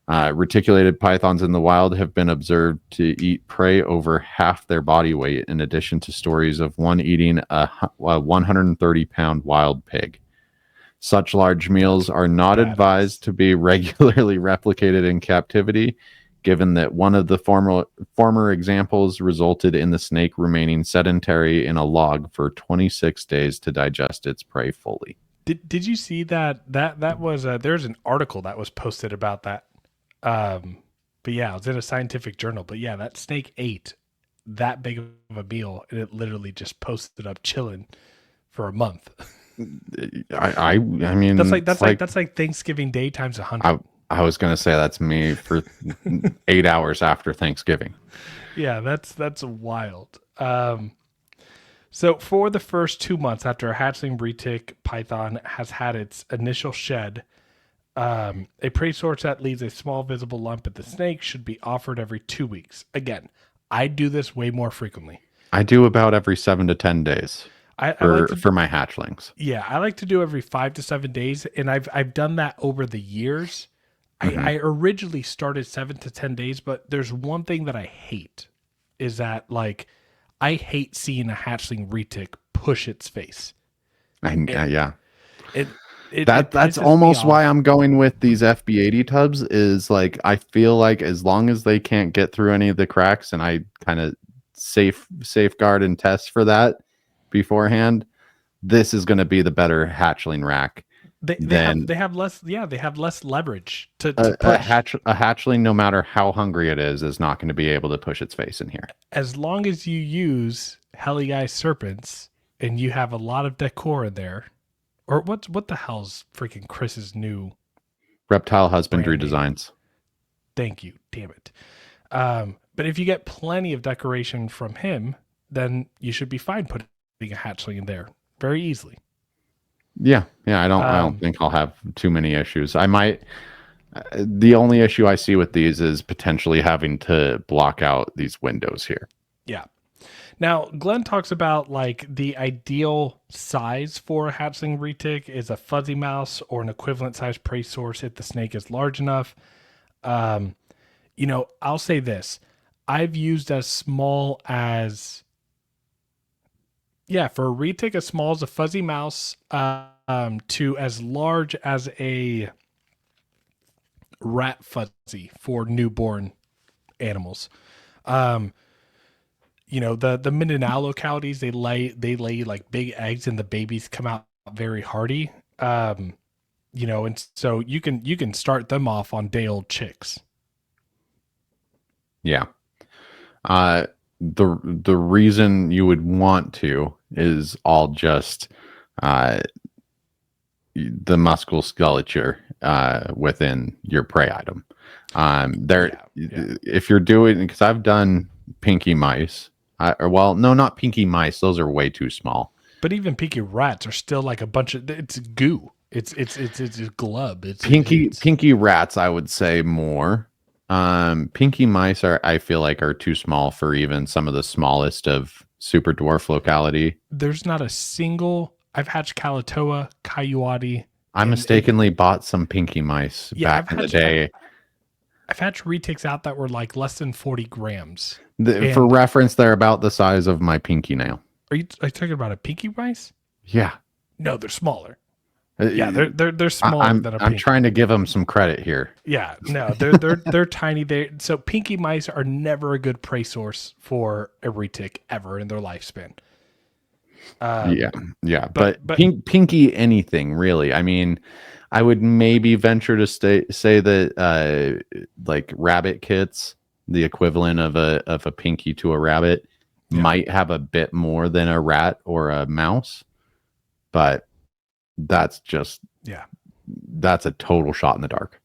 Reticulated pythons in the wild have been observed to eat prey over half their body weight, in addition to stories of one eating a 130-pound wild pig. Such large meals are not advised to be regularly replicated in captivity, given that one of the former examples resulted in the snake remaining sedentary in a log for 26 days to digest its prey fully. Did you see that was there's an article that was posted about that? But yeah, it was in a scientific journal. But yeah, that snake ate that big of a meal, and it literally just posted up chilling for a month. I mean, that's like Thanksgiving Day times 100. I was going to say that's me for 8 hours after Thanksgiving. Yeah, that's wild. So for the first 2 months after a hatchling retic python has had its initial shed, a prey source that leaves a small visible lump at the snake should be offered every 2 weeks. Again, I do this way more frequently. I do about every 7 to 10 days for my hatchlings. Yeah, I like to do every 5 to 7 days, and I've done that over the years. Mm-hmm. I originally started 7 to 10 days, but there's one thing that I hate is that like I hate seeing a hatchling retic push its face. Yeah. That's almost why I'm going with these FB80 tubs is like, I feel like as long as they can't get through any of the cracks and I kind of safeguard and test for that beforehand, this is going to be the better hatchling rack. They have less leverage to push. A hatchling, no matter how hungry it is not going to be able to push its face in here. As long as you use Heli-Guy serpents and you have a lot of decor in there, or what the hell's freaking Chris's new Reptile Husbandry Designs. Thank you, damn it. But if you get plenty of decoration from him, then you should be fine putting a hatchling in there very easily. Yeah. I don't think I'll have too many issues. I might. The only issue I see with these is potentially having to block out these windows here. Yeah. Now, Glenn talks about like the ideal size for a hatchling retic is a fuzzy mouse or an equivalent size prey source if the snake is large enough. I'll say this. I've used as small as, for a retic, as small as a fuzzy mouse to as large as a rat fuzzy for newborn animals. The Mindanao localities, they lay like big eggs and the babies come out very hardy. And so you can start them off on day old chicks. Yeah. The reason you would want to is all just the musculoskeleture within your prey item. If you're doing, because I've done pinky mice, not pinky mice; those are way too small. But even pinky rats are still like a bunch of it's goo. It's a glub. Pinky rats, I would say more. Pinky mice I feel like are too small for even some of the smallest of super dwarf locality. There's not a single. I've hatched Kalatoa, Coyote. I mistakenly bought some pinky mice back in the day. I've hatched retics out that were like less than 40 grams. For reference, they're about the size of my pinky nail. Are you talking about a pinky mice? Yeah. No, they're smaller. They're smaller than a pinky. I'm trying to give them some credit here. Yeah, no, they're tiny. So pinky mice are never a good prey source for a retic ever in their lifespan. But pinky anything really. I mean, I would maybe venture to say that like rabbit kits, the equivalent of a pinky to a rabbit, might have a bit more than a rat or a mouse, but that's just that's a total shot in the dark.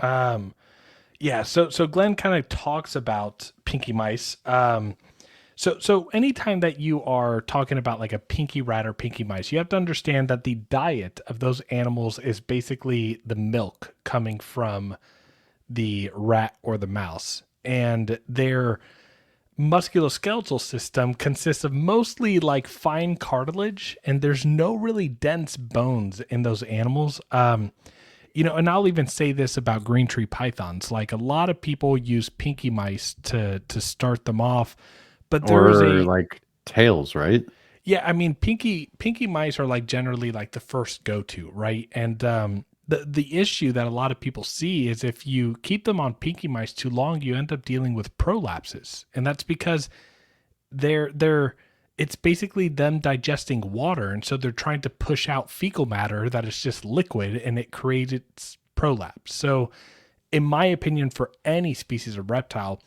So Glenn kind of talks about pinky mice. So anytime that you are talking about like a pinky rat or pinky mice, you have to understand that the diet of those animals is basically the milk coming from the rat or the mouse, and their musculoskeletal system consists of mostly like fine cartilage, and there's no really dense bones in those animals. And I'll even say this about green tree pythons. Like a lot of people use pinky mice to start them off, but there's like tails, right? Yeah, I mean pinky mice are like generally like the first go-to, right? And the issue that a lot of people see is if you keep them on pinky mice too long, you end up dealing with prolapses, and that's because it's basically them digesting water, and so they're trying to push out fecal matter that is just liquid, and it creates prolapse. So, in my opinion, for any species of reptile,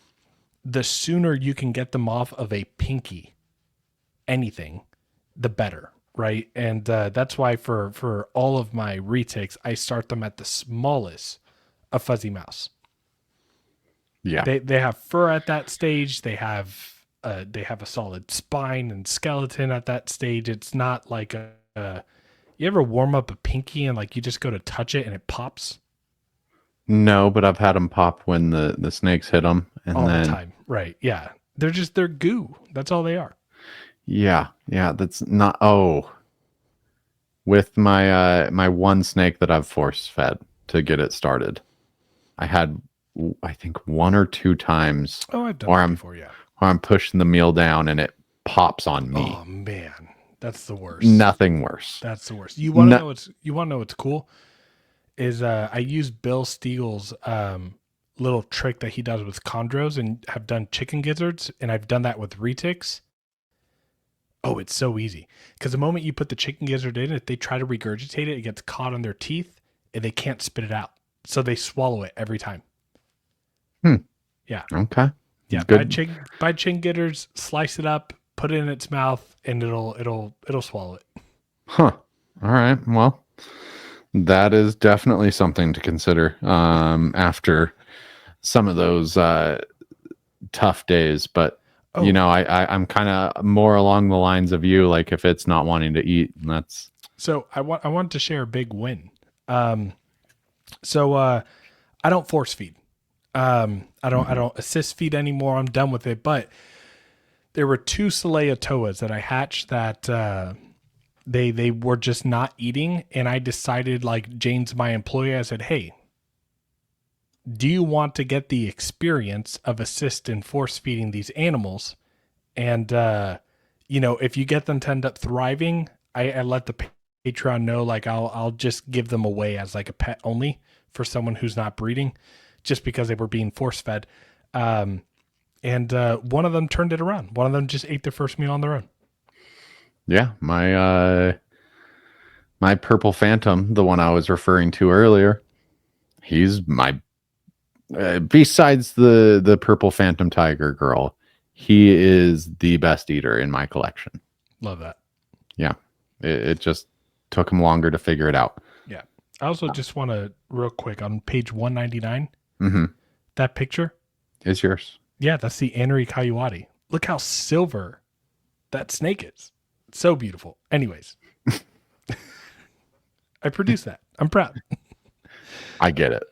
the sooner you can get them off of a pinky, anything, the better. Right. And that's why for all of my retics, I start them at the smallest of fuzzy mouse. Yeah. They have fur at that stage. They have a solid spine and skeleton at that stage. It's not like you ever warm up a pinky and like you just go to touch it and it pops? No, but I've had them pop when the snakes hit them. And all the time. Right. Yeah. They're goo. That's all they are. Yeah, that's not. With my my one snake that I've force fed to get it started, I had I think one or two times. Oh, I've done that before. Yeah, where I'm pushing the meal down and it pops on me. Oh man, that's the worst. Nothing worse. That's the worst. You want to know what's cool? Is I use Bill Stiegel's little trick that he does with chondros, and have done chicken gizzards, and I've done that with retics. Oh, it's so easy. Because the moment you put the chicken gizzard in, if they try to regurgitate it, it gets caught on their teeth and they can't spit it out. So they swallow it every time. Yeah. Okay. Yeah. Buy chicken gizzards, slice it up, put it in its mouth, and it'll swallow it. Huh. All right. Well, that is definitely something to consider after some of those tough days. But Oh, I'm kind of more along the lines of you. Like if it's not wanting to eat, that's so I want to share a big win. So I don't force feed. I don't assist feed anymore. I'm done with it. But there were two Toas that I hatched that they were just not eating, and I decided, like Jane's my employee, I said, hey, do you want to get the experience of assist and force feeding these animals? And if you get them to end up thriving, I let the Patreon know, like I'll just give them away as like a pet only for someone who's not breeding, just because they were being force fed. And one of them turned it around. One of them just ate their first meal on their own. yeah. My purple phantom, the one I was referring to earlier, he's my besides the purple phantom tiger girl, he is the best eater in my collection. Love that. Yeah, it just took him longer to figure it out. Yeah. I also just want to real quick on page 199, Mm-hmm. that picture. Is yours? Yeah, that's the Anri Kayuati. Look how silver that snake is. It's so beautiful. Anyways, I produced that. I'm proud. I get it.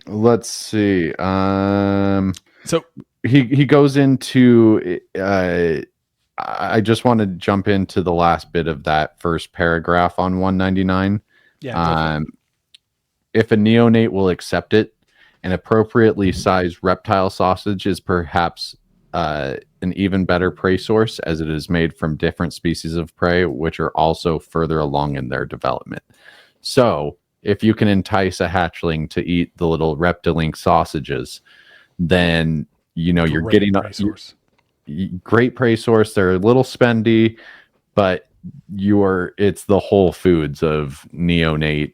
Let's see. So he goes into I just want to jump into the last bit of that first paragraph on 199. yeah, If a neonate will accept it, an appropriately sized reptile sausage is perhaps an even better prey source, as it is made from different species of prey, which are also further along in their development. So if you can entice a hatchling to eat the little reptilink sausages, then you're great getting prey source. great prey source. They're a little spendy, but it's the whole foods of neonate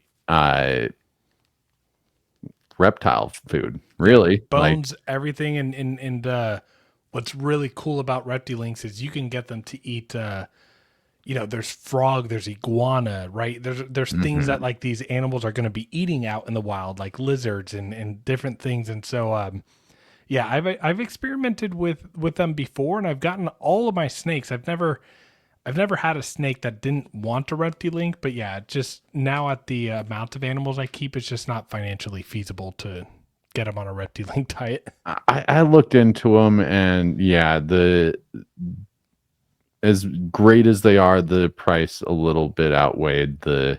reptile food, really. Bones, everything, and what's really cool about reptilinks is you can get them to eat. There's frog, there's iguana, right? There's things that like these animals are going to be eating out in the wild, like lizards and different things. And so, yeah, I've experimented with them before, and I've gotten all of my snakes. I've never had a snake that didn't want a reptilink, but yeah, just now at the amount of animals I keep, it's just not financially feasible to get them on a reptilink diet. I looked into them, and yeah, as great as they are, the price a little bit outweighed the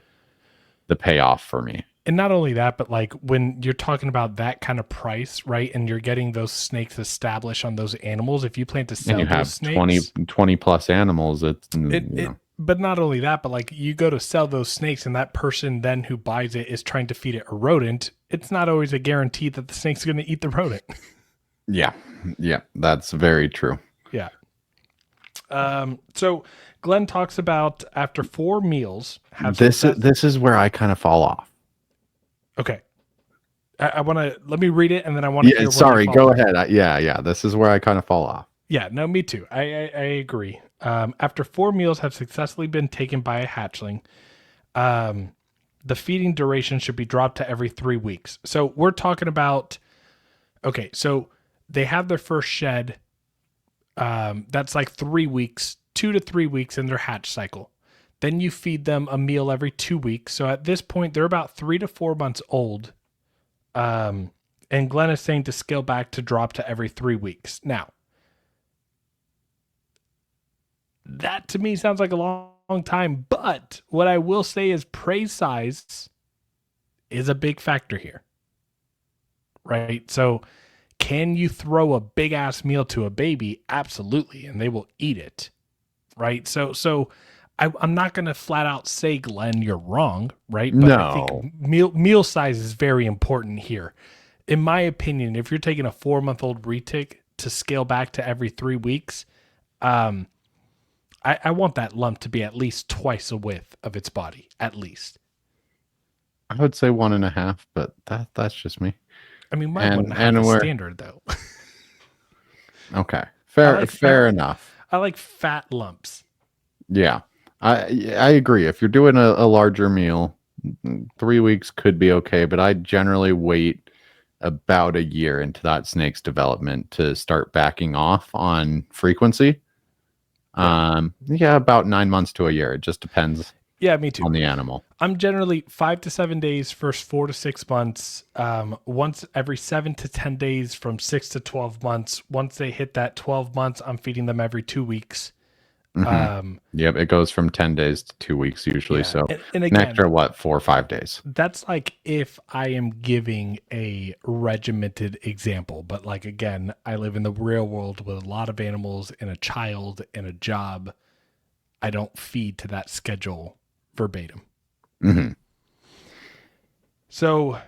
payoff for me. And not only that, but like when you're talking about that kind of price, right? And you're getting those snakes established on those animals. If you plan to sell And you those have snakes, 20 plus animals. but not only that, but like you go to sell those snakes and that person then who buys it is trying to feed it a rodent. It's not always a guarantee that the snake's going to eat the rodent. Yeah, that's very true. Yeah. So Glenn talks about after 4 meals. This is where I kind of fall off. Okay. I want to let me read it, and then I want to. Yeah, sorry. Go ahead. Yeah. This is where I kind of fall off. Yeah. No, me too. I agree. After 4 meals have successfully been taken by a hatchling, the feeding duration should be dropped to every 3 weeks. So we're talking about. Okay, so they have their first shed. That's like 3 weeks, 2 to 3 weeks in their hatch cycle. Then you feed them a meal every 2 weeks. So at this point, they're about 3 to 4 months old. And Glenn is saying to scale back to drop to every 3 weeks. Now, that to me sounds like a long time. But what I will say is prey size is a big factor here. Right? So can you throw a big ass meal to a baby? Absolutely. And they will eat it. Right? So I'm not going to flat out say, Glenn, you're wrong, right? But No. I think meal size is very important here. In my opinion, if you're taking a 4-month-old retic to scale back to every 3 weeks, I want that lump to be at least twice the width of its body, at least. I would say 1.5, but that's just me. I mean, my 1.5 is standard, though. Okay, fair enough. I like fat lumps. Yeah. I agree. If you're doing a larger meal, 3 weeks could be okay, but I generally wait about a year into that snake's development to start backing off on frequency. Yeah, about 9 months to a year. It just depends. Yeah, me too. On the animal. I'm generally 5 to 7 days, first 4 to 6 months. Once every 7 to 10 days from 6 to 12 months. Once they hit that 12 months, I'm feeding them every 2 weeks. Yep, it goes from 10 days to 2 weeks usually. Yeah. So And again, an extra, 4 or 5 days? That's like if I am giving a regimented example. But like, again, I live in the real world with a lot of animals and a child and a job. I don't feed to that schedule verbatim. Mm-hmm. So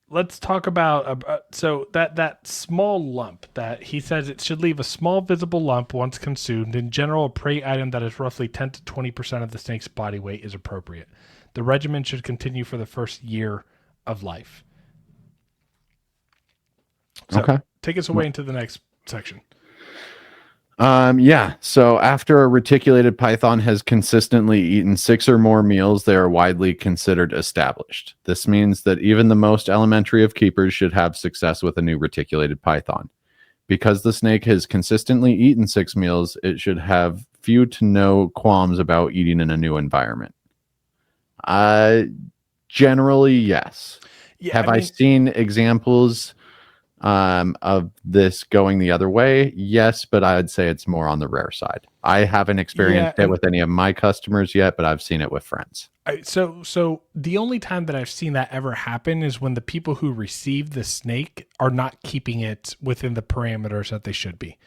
let's talk about so that small lump that he says it should leave a small visible lump once consumed. In general, a prey item that is roughly 10 to 20% of the snake's body weight is appropriate. The regimen should continue for the first year of life. So Okay. take us away into the next section. Yeah. So after a reticulated python has consistently eaten 6 or more meals, they are widely considered established. This means that even the most elementary of keepers should have success with a new reticulated python. Because the snake has consistently eaten 6 meals, it should have few to no qualms about eating in a new environment. Generally, yes. Yeah, Have I seen examples of this going the other way? Yes, but I'd say it's more on the rare side. I haven't experienced it with any of my customers yet, but I've seen it with friends. So the only time that I've seen that ever happen is when the people who receive the snake are not keeping it within the parameters that they should be.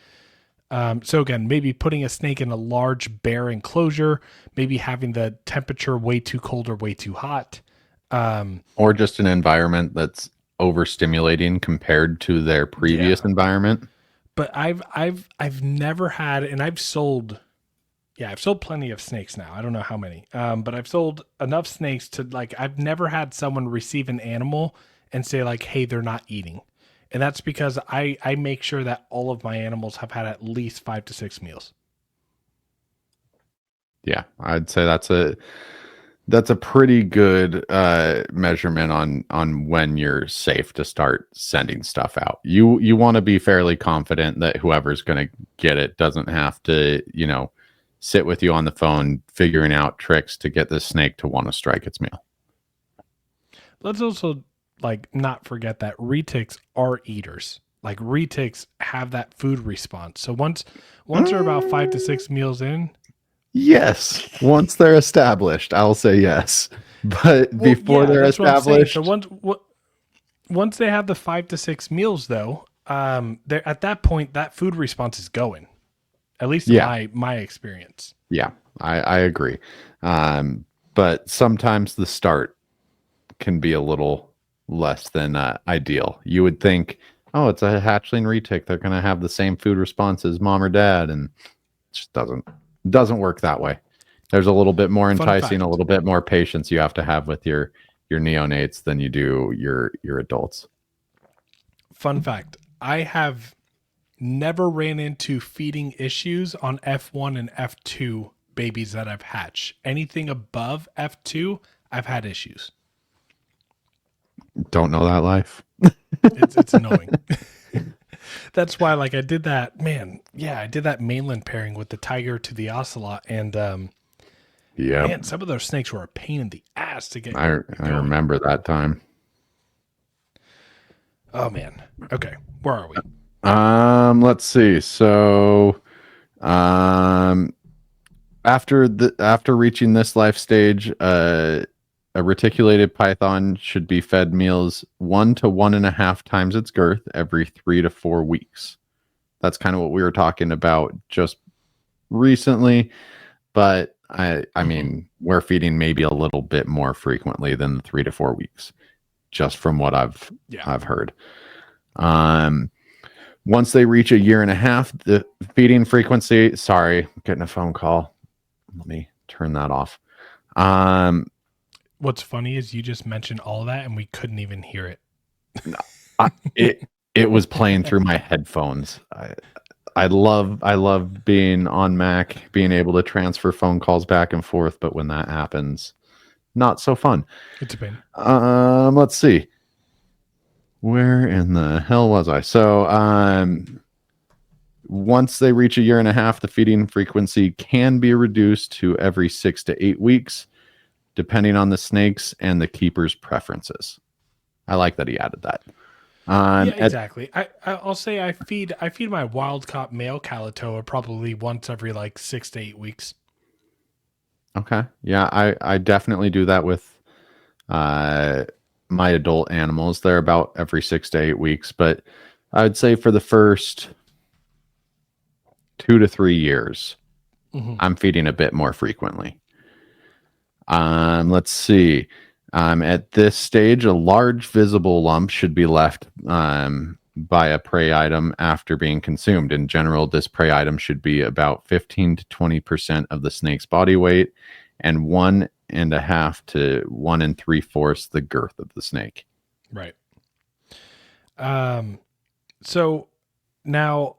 So again, maybe putting a snake in a large bare enclosure, maybe having the temperature way too cold or way too hot. Or just an environment that's overstimulating compared to their previous environment. But I've never had, and I've sold plenty of snakes now. I don't know how many, but I've sold enough snakes to like, I've never had someone receive an animal and say like, hey, they're not eating. And that's because I make sure that all of my animals have had at least 5 to 6 meals. Yeah, I'd say that's a pretty good measurement on when you're safe to start sending stuff out. You want to be fairly confident that whoever's going to get it doesn't have to, sit with you on the phone figuring out tricks to get this snake to want to strike its meal. Let's also not forget that retics are eaters. Like retics have that food response. So once they're about 5 to 6 meals in, yes, once they're established, I'll say yes. But before they're established, so once they have the 5 to 6 meals, though, they're at that point that food response is going. At least in my experience. Yeah, I agree. But sometimes the start can be a little less than ideal. You would think, oh, it's a hatchling retic. They're going to have the same food response as mom or dad, and it just doesn't work that way. There's a little bit more enticing, a little bit more patience you have to have with your neonates than you do your adults. Fun fact, I have never ran into feeding issues on F1 and F2 babies that I've hatched. Anything above F2, I've had issues. Don't know that life. It's annoying. That's why, I did that. I did that mainland pairing with the tiger to the ocelot, and man, some of those snakes were a pain in the ass to get. I remember that time. Oh man. Okay, where are we? Let's see. So, after reaching this life stage, a reticulated python should be fed meals 1 to 1.5 times its girth every 3 to 4 weeks. That's kind of what we were talking about just recently, but I mean, we're feeding maybe a little bit more frequently than the 3 to 4 weeks, just from what I've heard. Once they reach 1.5 years, the feeding frequency, sorry, I'm getting a phone call. Let me turn that off. What's funny is you just mentioned all that and we couldn't even hear it. It was playing through my headphones. I love being on Mac, being able to transfer phone calls back and forth, but when that happens, not so fun. It's a pain. Let's see. Where in the hell was I? So, once they reach a year and a half, the feeding frequency can be reduced to every 6 to 8 weeks, depending on the snakes and the keeper's preferences. I like that he added that. Yeah, exactly. I'll say I feed my wild caught male Calicoa probably once every like 6 to 8 weeks. Okay. Yeah, I definitely do that with my adult animals. They're about every 6 to 8 weeks, but I would say for the first 2 to 3 years, I'm feeding a bit more frequently. Let's see. At this stage, a large visible lump should be left by a prey item after being consumed. In general, this prey item should be about 15 to 20% of the snake's body weight and 1.5 to 1 3/4 the girth of the snake. Right. So now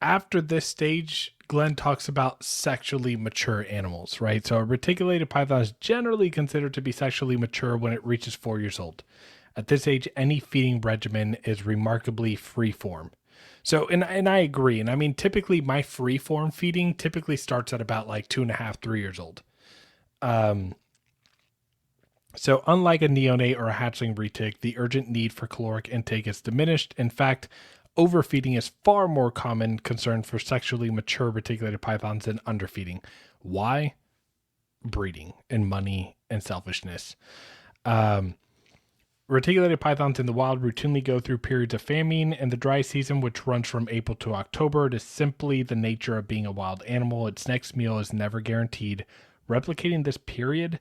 after this stage, Glenn talks about sexually mature animals, right? So a reticulated python is generally considered to be sexually mature when it reaches 4 years old. At this age, any feeding regimen is remarkably freeform. So, and I agree. And I mean, typically my freeform feeding typically starts at about like 2.5, 3 years old. So unlike a neonate or a hatchling retic, the urgent need for caloric intake is diminished. In fact, overfeeding is far more common concern for sexually mature reticulated pythons than underfeeding. Why? Breeding and money and selfishness. Reticulated pythons in the wild routinely go through periods of famine, and the dry season, which runs from April to October. It is simply the nature of being a wild animal. Its next meal is never guaranteed. Replicating this period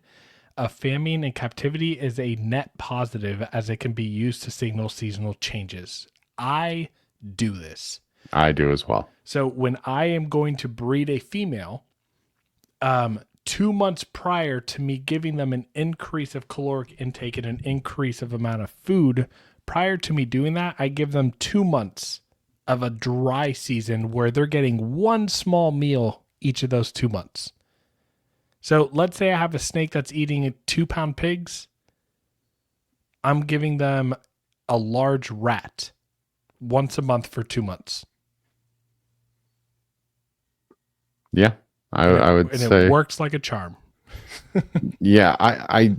of famine and captivity is a net positive, as it can be used to signal seasonal changes. I do this. I do as well. So when I am going to breed a female, 2 months prior to me giving them an increase of caloric intake and an increase of amount of food, prior to me doing that, I give them 2 months of a dry season where they're getting one small meal each of those 2 months. So let's say I have a snake that's eating 2-pound pigs. I'm giving them a large rat once a month for 2 months. Yeah, I would say it works like a charm. Yeah, I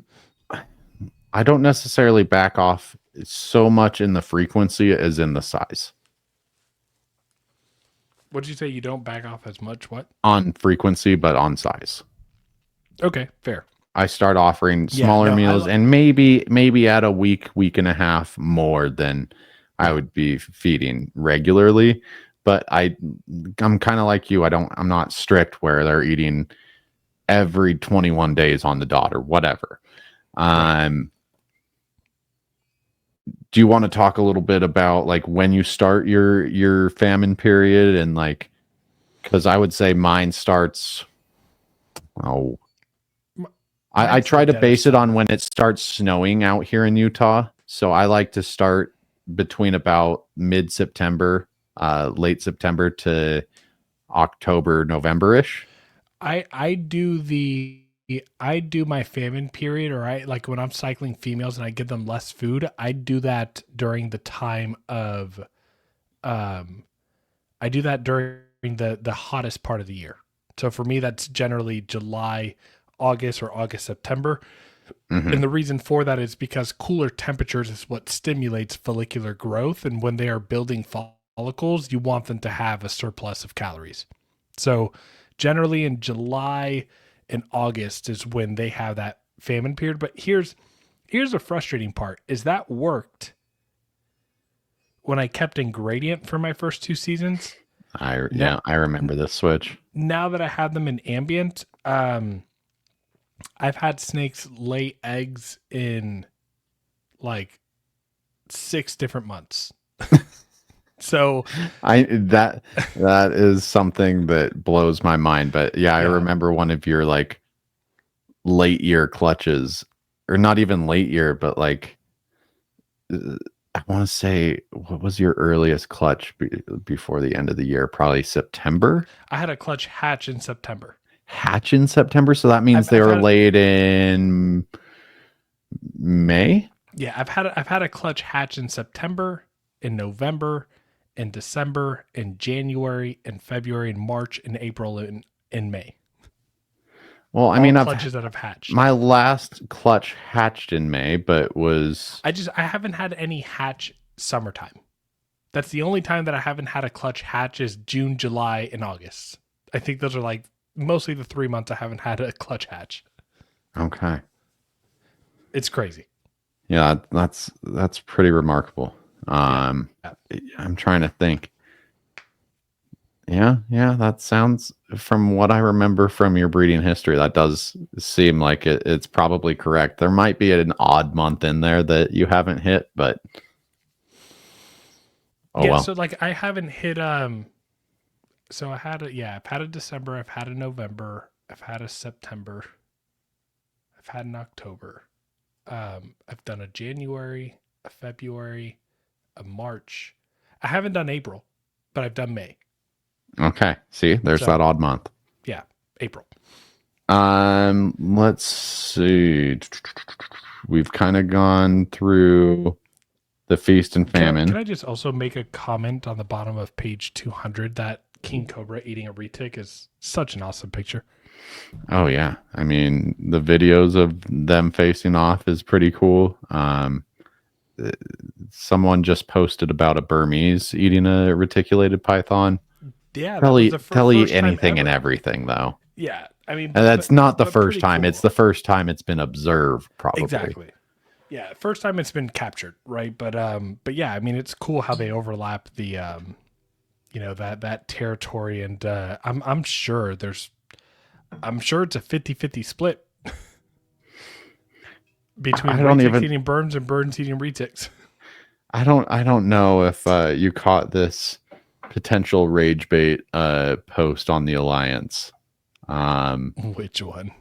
don't necessarily back off so much in the frequency as in the size. What'd you say? You don't back off as much? What? On frequency, but on size. Okay, fair. I start offering smaller meals and maybe at a week and a half more than I would be feeding regularly. But I'm kind of like you. I'm not strict where they're eating every 21 days on the dot or whatever. Do you want to talk a little bit about like when you start your famine period and like, because I would say mine starts. I try to base it on when it starts snowing out here in Utah. So I like to start between about mid-September, late September to October, November-ish. I do my famine period, or I like when I'm cycling females and I give them less food. I do that during the time of, I do that during the hottest part of the year. So for me, that's generally July, August, or August, September. Mm-hmm. And the reason for that is because cooler temperatures is what stimulates follicular growth. And when they are building follicles, you want them to have a surplus of calories. So generally in July and August is when they have that famine period. But here's the frustrating part is that worked when I kept in gradient for my first 2 seasons. I remember this switch. Now that I have them in ambient, I've had snakes lay eggs in like 6 different months. So that is something that blows my mind. But yeah, I remember one of your like late year clutches, or not even late year, but like I want to say, what was your earliest clutch before the end of the year? Probably September. I had a clutch hatch in September. Hatch in September, so that means they were laid in May. Yeah, I've had a clutch hatch in September, in November, in December, in January, in February, in March, in April, and in May. Well, I All mean, clutches that have hatched. my last clutch hatched in May, but was I haven't had any hatch summertime. That's the only time that I haven't had a clutch hatch is June, July, and August. I think those are like mostly the 3 months I haven't had a clutch hatch. okay. It's crazy. Yeah, that's pretty remarkable. Yeah. I'm trying to think. Yeah, that sounds, from what I remember from your breeding history, that does seem like it's probably correct. There might be an odd month in there that you haven't hit, but Yeah, well. so like I haven't hit so I've had a December, I've had a November, I've had a September, I've had an October. I've done a January, a February, a March. I haven't done April, but I've done May. Okay. See, there's So, that odd month. Yeah, April. Let's see. We've kind of gone through the feast and famine. Can I just also make a comment on the bottom of page 200 that king cobra eating a retic is such an awesome picture. Oh yeah, I mean the videos of them facing off is pretty cool. Someone just posted about a Burmese eating a reticulated python. Yeah, They'll that was the they'll eat first time anything and ever. everything though. Yeah, I mean, And that's not the first pretty time. cool. It's the first time it's been observed, probably. Exactly. Yeah, first time it's been captured, right? But yeah, I mean, it's cool how they overlap the that territory, and I'm sure it's a 50-50 split between retics eating burns and burns eating retics. I don't know if you caught this potential rage bait post on the Alliance. Which one?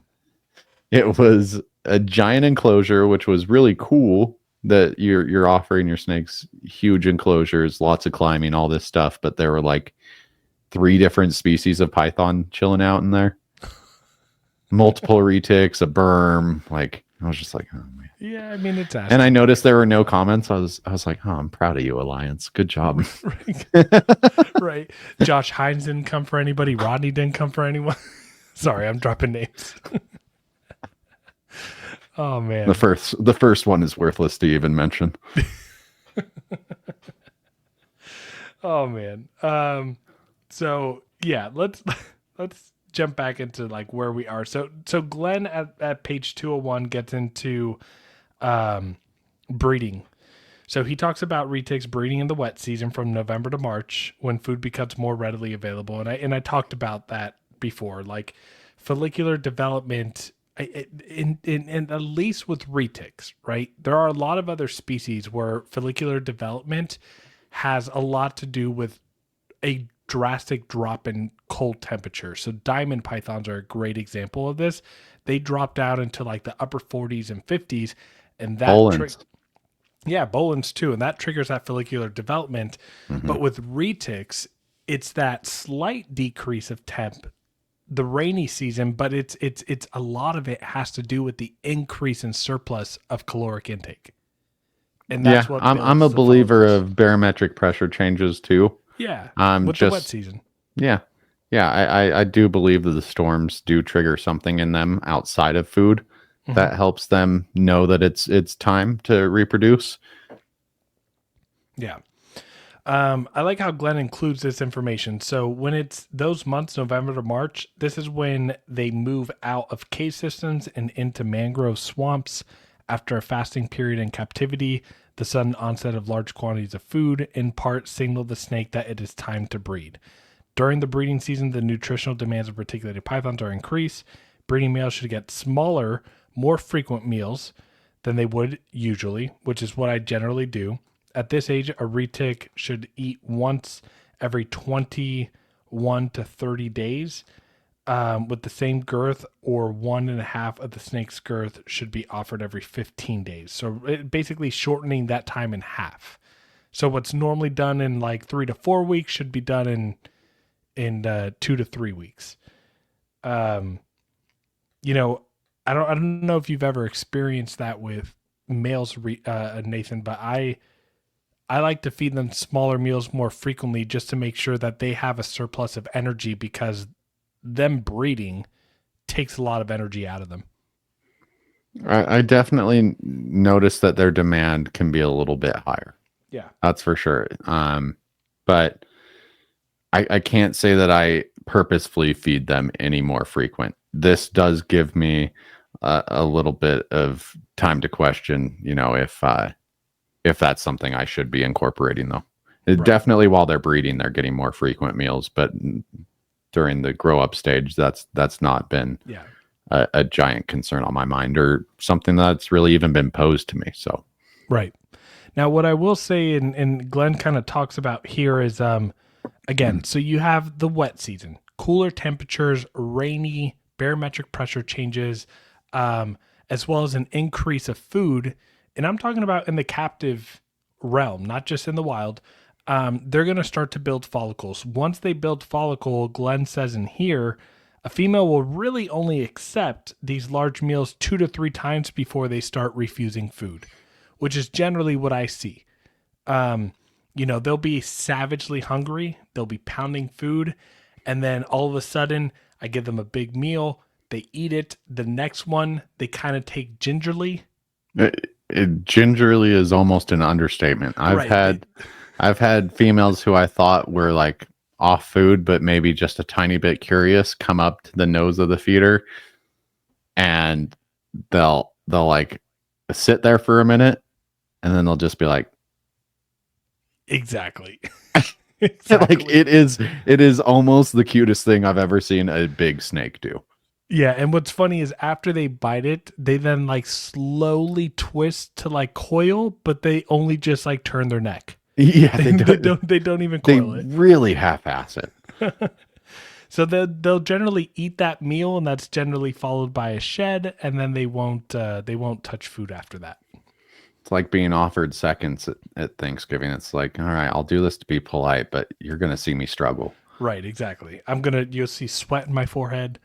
It was a giant enclosure, which was really cool that you're offering your snakes huge enclosures, lots of climbing, all this stuff, but there were like 3 different species of python chilling out in there. Multiple retics, a berm, like I was just like, oh man. Yeah, I mean it's asking. And I noticed there were no comments. I was like, oh, I'm proud of you, Alliance. Good job. Right. Josh Hines didn't come for anybody. Rodney didn't come for anyone. Sorry, I'm dropping names. Oh man. The first one is worthless to even mention. Oh man. So yeah, let's jump back into like where we are. So Glenn at page 201 gets into breeding. So he talks about retics breeding in the wet season from November to March when food becomes more readily available. And I talked about that before, like follicular development in at least with retics, right? There are a lot of other species where follicular development has a lot to do with a drastic drop in cold temperature. So diamond pythons are a great example of this. They drop down into like the upper 40s and 50s, and that Bolins too, and that triggers that follicular development. Mm-hmm. But with retics, it's that slight decrease of temp, the rainy season, but it's a lot of it has to do with the increase in surplus of caloric intake. And that's what I'm a believer of barometric pressure changes too. Yeah, with the wet season. Yeah. I do believe that the storms do trigger something in them outside of food that helps them know that it's time to reproduce. Yeah. I like how Glenn includes this information. So when it's those months, November to March, this is when they move out of cave systems and into mangrove swamps after a fasting period in captivity. The sudden onset of large quantities of food in part signal the snake that it is time to breed. During the breeding season, the nutritional demands of reticulated pythons are increased. Breeding males should get smaller, more frequent meals than they would usually, which is what I generally do. At this age, a retic should eat once every 21 to 30 days with the same girth, or 1.5 of the snake's girth should be offered every 15 days. So basically shortening that time in half. So what's normally done in like 3 to 4 weeks should be done in 2 to 3 weeks. I don't know if you've ever experienced that with males, Nathan, but I like to feed them smaller meals more frequently just to make sure that they have a surplus of energy, because them breeding takes a lot of energy out of them. I definitely noticed that their demand can be a little bit higher. Yeah. That's for sure. But I can't say that I purposefully feed them any more frequent. This does give me a little bit of time to question, if that's something I should be incorporating, though. Right. Definitely while they're breeding, they're getting more frequent meals, but during the grow up stage, that's not been a giant concern on my mind, or something that's really even been posed to me. So, right. Now, what I will say, and Glenn kind of talks about here, is again, so you have the wet season, cooler temperatures, rainy, barometric pressure changes, as well as an increase of food. And I'm talking about in the captive realm, not just in the wild. They're going to start to build follicles. Once they build follicle, Glenn says in here, a female will really only accept these large meals 2 to 3 times before they start refusing food, which is generally what I see. They'll be savagely hungry. They'll be pounding food. And then all of a sudden, I give them a big meal. They eat it. The next one, they kind of take gingerly. It gingerly is almost an understatement. I've had females who I thought were like off food, but maybe just a tiny bit curious, come up to the nose of the feeder, and they'll like sit there for a minute, and then they'll just be like, exactly. Like it is almost the cutest thing I've ever seen a big snake do. Yeah, and what's funny is after they bite it, they then like slowly twist to like coil, but they only just like turn their neck. Yeah, they don't even coil it. They really half-ass it. So they'll generally eat that meal, and that's generally followed by a shed, and then they won't touch food after that. It's like being offered seconds at Thanksgiving. It's like, all right, I'll do this to be polite, but you're gonna see me struggle. Right, exactly. You'll see sweat in my forehead.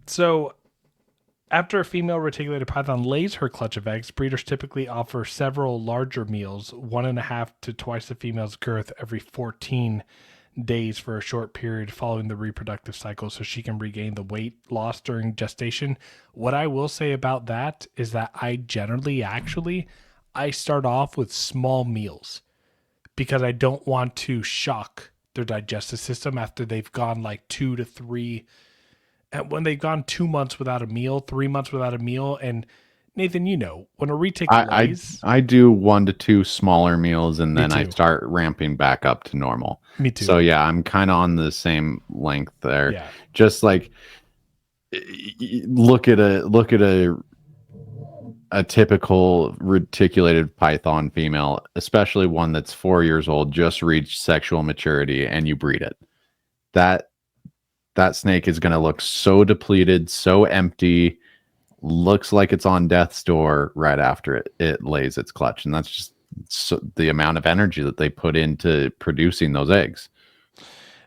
So after a female reticulated python lays her clutch of eggs, breeders typically offer several larger meals, 1.5 to twice the female's girth every 14 days for a short period following the reproductive cycle, so she can regain the weight lost during gestation. What I will say about that is that I generally I start off with small meals because I don't want to shock their digestive system after they've gone like 2 to 3. And when they've gone 2 months without a meal, 3 months without a meal, and Nathan, when a retic lays, I do 1 to 2 smaller meals, and then I start ramping back up to normal. Me too. So yeah, I'm kind of on the same length there. Yeah. Just like look at a typical reticulated python female, especially one that's 4 years old, just reached sexual maturity, and you breed it. That snake is going to look so depleted, so empty, looks like it's on death's door right after it lays its clutch. And that's just the amount of energy that they put into producing those eggs.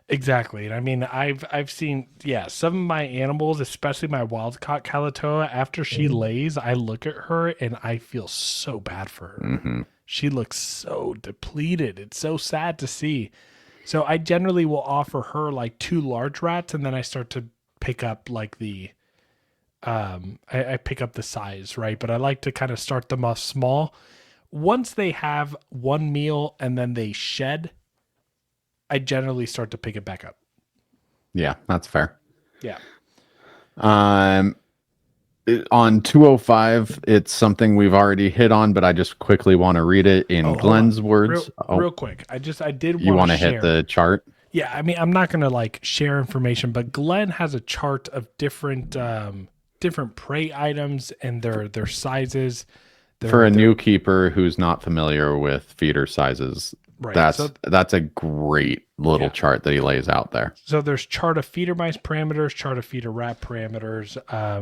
Exactly. And I mean, I've seen, some of my animals, especially my wild-caught Calatoa, after she lays, I look at her and I feel so bad for her. Mm-hmm. She looks so depleted. It's so sad to see. So I generally will offer her like 2 large rats, and then I start to pick up like the, I pick up the size, right? But I like to kind of start them off small. Once they have 1 meal and then they shed, I generally start to pick it back up. Yeah, that's fair. Yeah. On 205, it's something we've already hit on, but I just quickly want to read it in Glenn's words. Real quick. I did You want to share. hit the chart? Yeah, I mean, I'm not going to like share information, but Glenn has a chart of different prey items and their sizes. For a new keeper who's not familiar with feeder sizes, right. That's a great little chart that he lays out there. So there's chart of feeder mice parameters, chart of feeder rat parameters,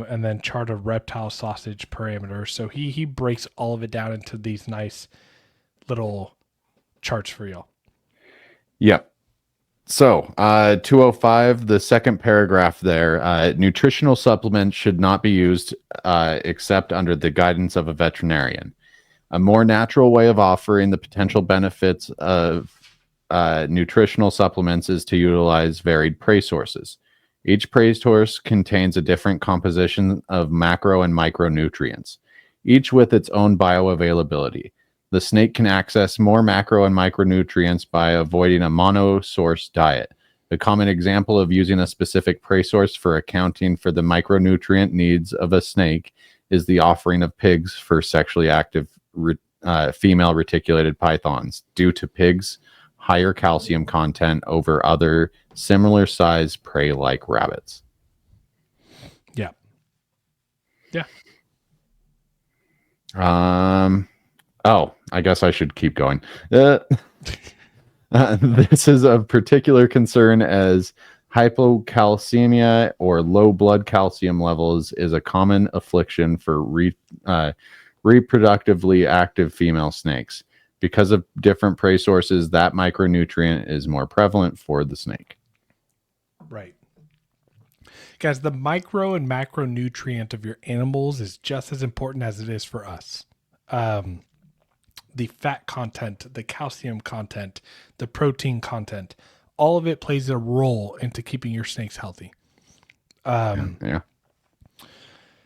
and then chart of reptile sausage parameters. So he breaks all of it down into these nice little charts for y'all. Yep. So, 205, the second paragraph there, nutritional supplements should not be used except under the guidance of a veterinarian. A more natural way of offering the potential benefits of nutritional supplements is to utilize varied prey sources. Each prey source contains a different composition of macro and micronutrients, each with its own bioavailability. The snake can access more macro and micronutrients by avoiding a mono-source diet. The common example of using a specific prey source for accounting for the micronutrient needs of a snake is the offering of pigs for sexually active female reticulated pythons, due to pigs' higher calcium content over other similar size prey like rabbits. Yeah. Yeah. Oh, I guess I should keep going. This is of particular concern as hypocalcemia or low blood calcium levels is a common affliction for reproductively active female snakes. Because of different prey sources, that micronutrient is more prevalent for the snake. Right. Guys, the micro and macronutrient of your animals is just as important as it is for us. The fat content, the calcium content, the protein content, all of it plays a role into keeping your snakes healthy. Yeah.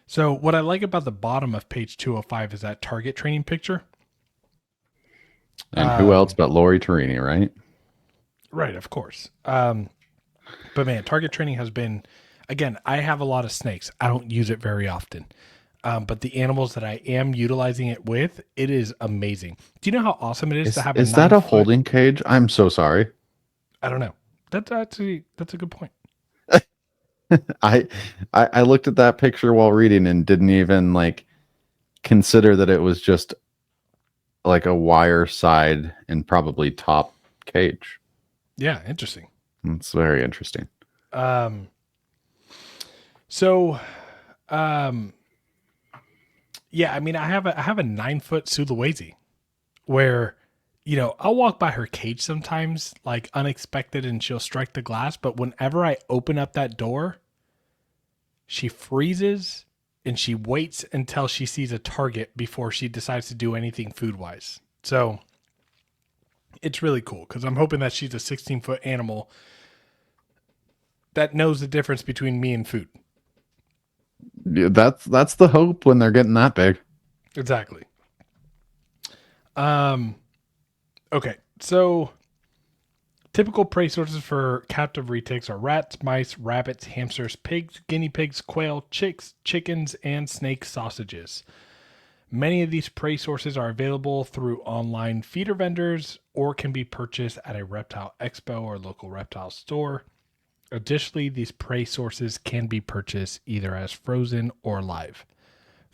So what I like about the bottom of page 205 is that target training picture. And who else but Lori Tarini, right? Right, of course. But man, target training has been, again, I have a lot of snakes. I don't use it very often. But the animals that I am utilizing it with, it is amazing. Do you know how awesome it is to have a 9 Is that a foot... holding cage? I'm so sorry. I don't know. That's a good point. I looked at that picture while reading and didn't even like consider that it was just like a wire side and probably top cage. Yeah, interesting. It's very interesting. Yeah, I mean, I have a 9 foot Sulawesi where, I'll walk by her cage sometimes, like unexpected, and she'll strike the glass. But whenever I open up that door, she freezes and she waits until she sees a target before she decides to do anything food wise. So it's really cool because I'm hoping that she's a 16-foot animal that knows the difference between me and food. Yeah, that's the hope when they're getting that big. Exactly. Okay, so typical prey sources for captive retics are rats, mice, rabbits, hamsters, pigs, guinea pigs, quail, chicks, chickens, and snake sausages. Many of these prey sources are available through online feeder vendors or can be purchased at a reptile expo or local reptile store. Additionally, these prey sources can be purchased either as frozen or live.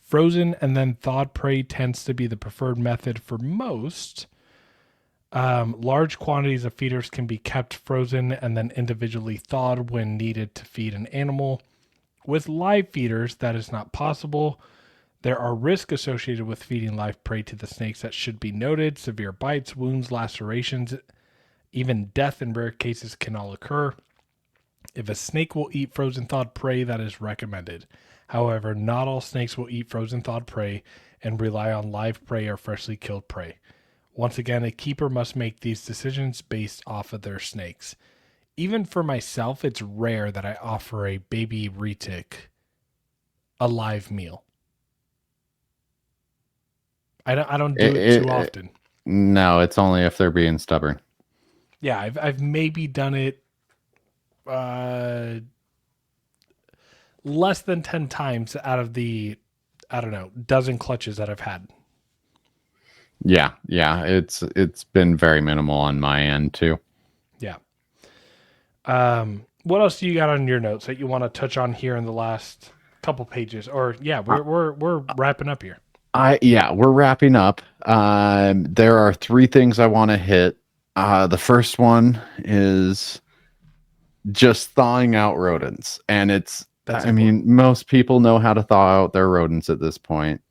Frozen and then thawed prey tends to be the preferred method for most. Large quantities of feeders can be kept frozen and then individually thawed when needed to feed an animal. With live feeders, that is not possible. There are risks associated with feeding live prey to the snakes that should be noted. Severe bites, wounds, lacerations, even death in rare cases can all occur. If a snake will eat frozen thawed prey, that is recommended. However, not all snakes will eat frozen thawed prey and rely on live prey or freshly killed prey. Once again, a keeper must make these decisions based off of their snakes. Even for myself, it's rare that I offer a baby retic a live meal. I don't do it too often. No, it's only if they're being stubborn. Yeah, I've maybe done it less than 10 times out of the, I don't know, dozen clutches that I've had. Yeah, it's been very minimal on my end too. Yeah. What else do you got on your notes that you want to touch on here in the last couple pages? Or yeah, we're wrapping up here. We're wrapping up. There are 3 things I want to hit. The first one is just thawing out rodents, and I mean, most people know how to thaw out their rodents at this point.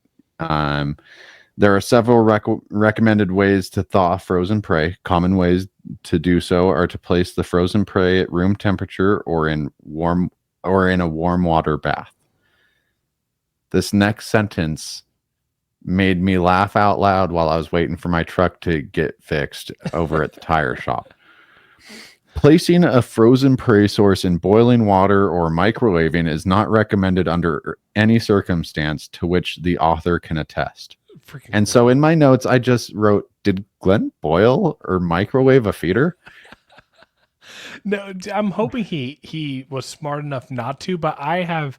There are several recommended ways to thaw frozen prey. Common ways to do so are to place the frozen prey at room temperature or in a warm water bath. This next sentence made me laugh out loud while I was waiting for my truck to get fixed over at the tire shop. Placing a frozen prey source in boiling water or microwaving is not recommended under any circumstance, to which the author can attest. And so in my notes, I just wrote, did Glenn boil or microwave a feeder? No, I'm hoping he was smart enough not to, but I've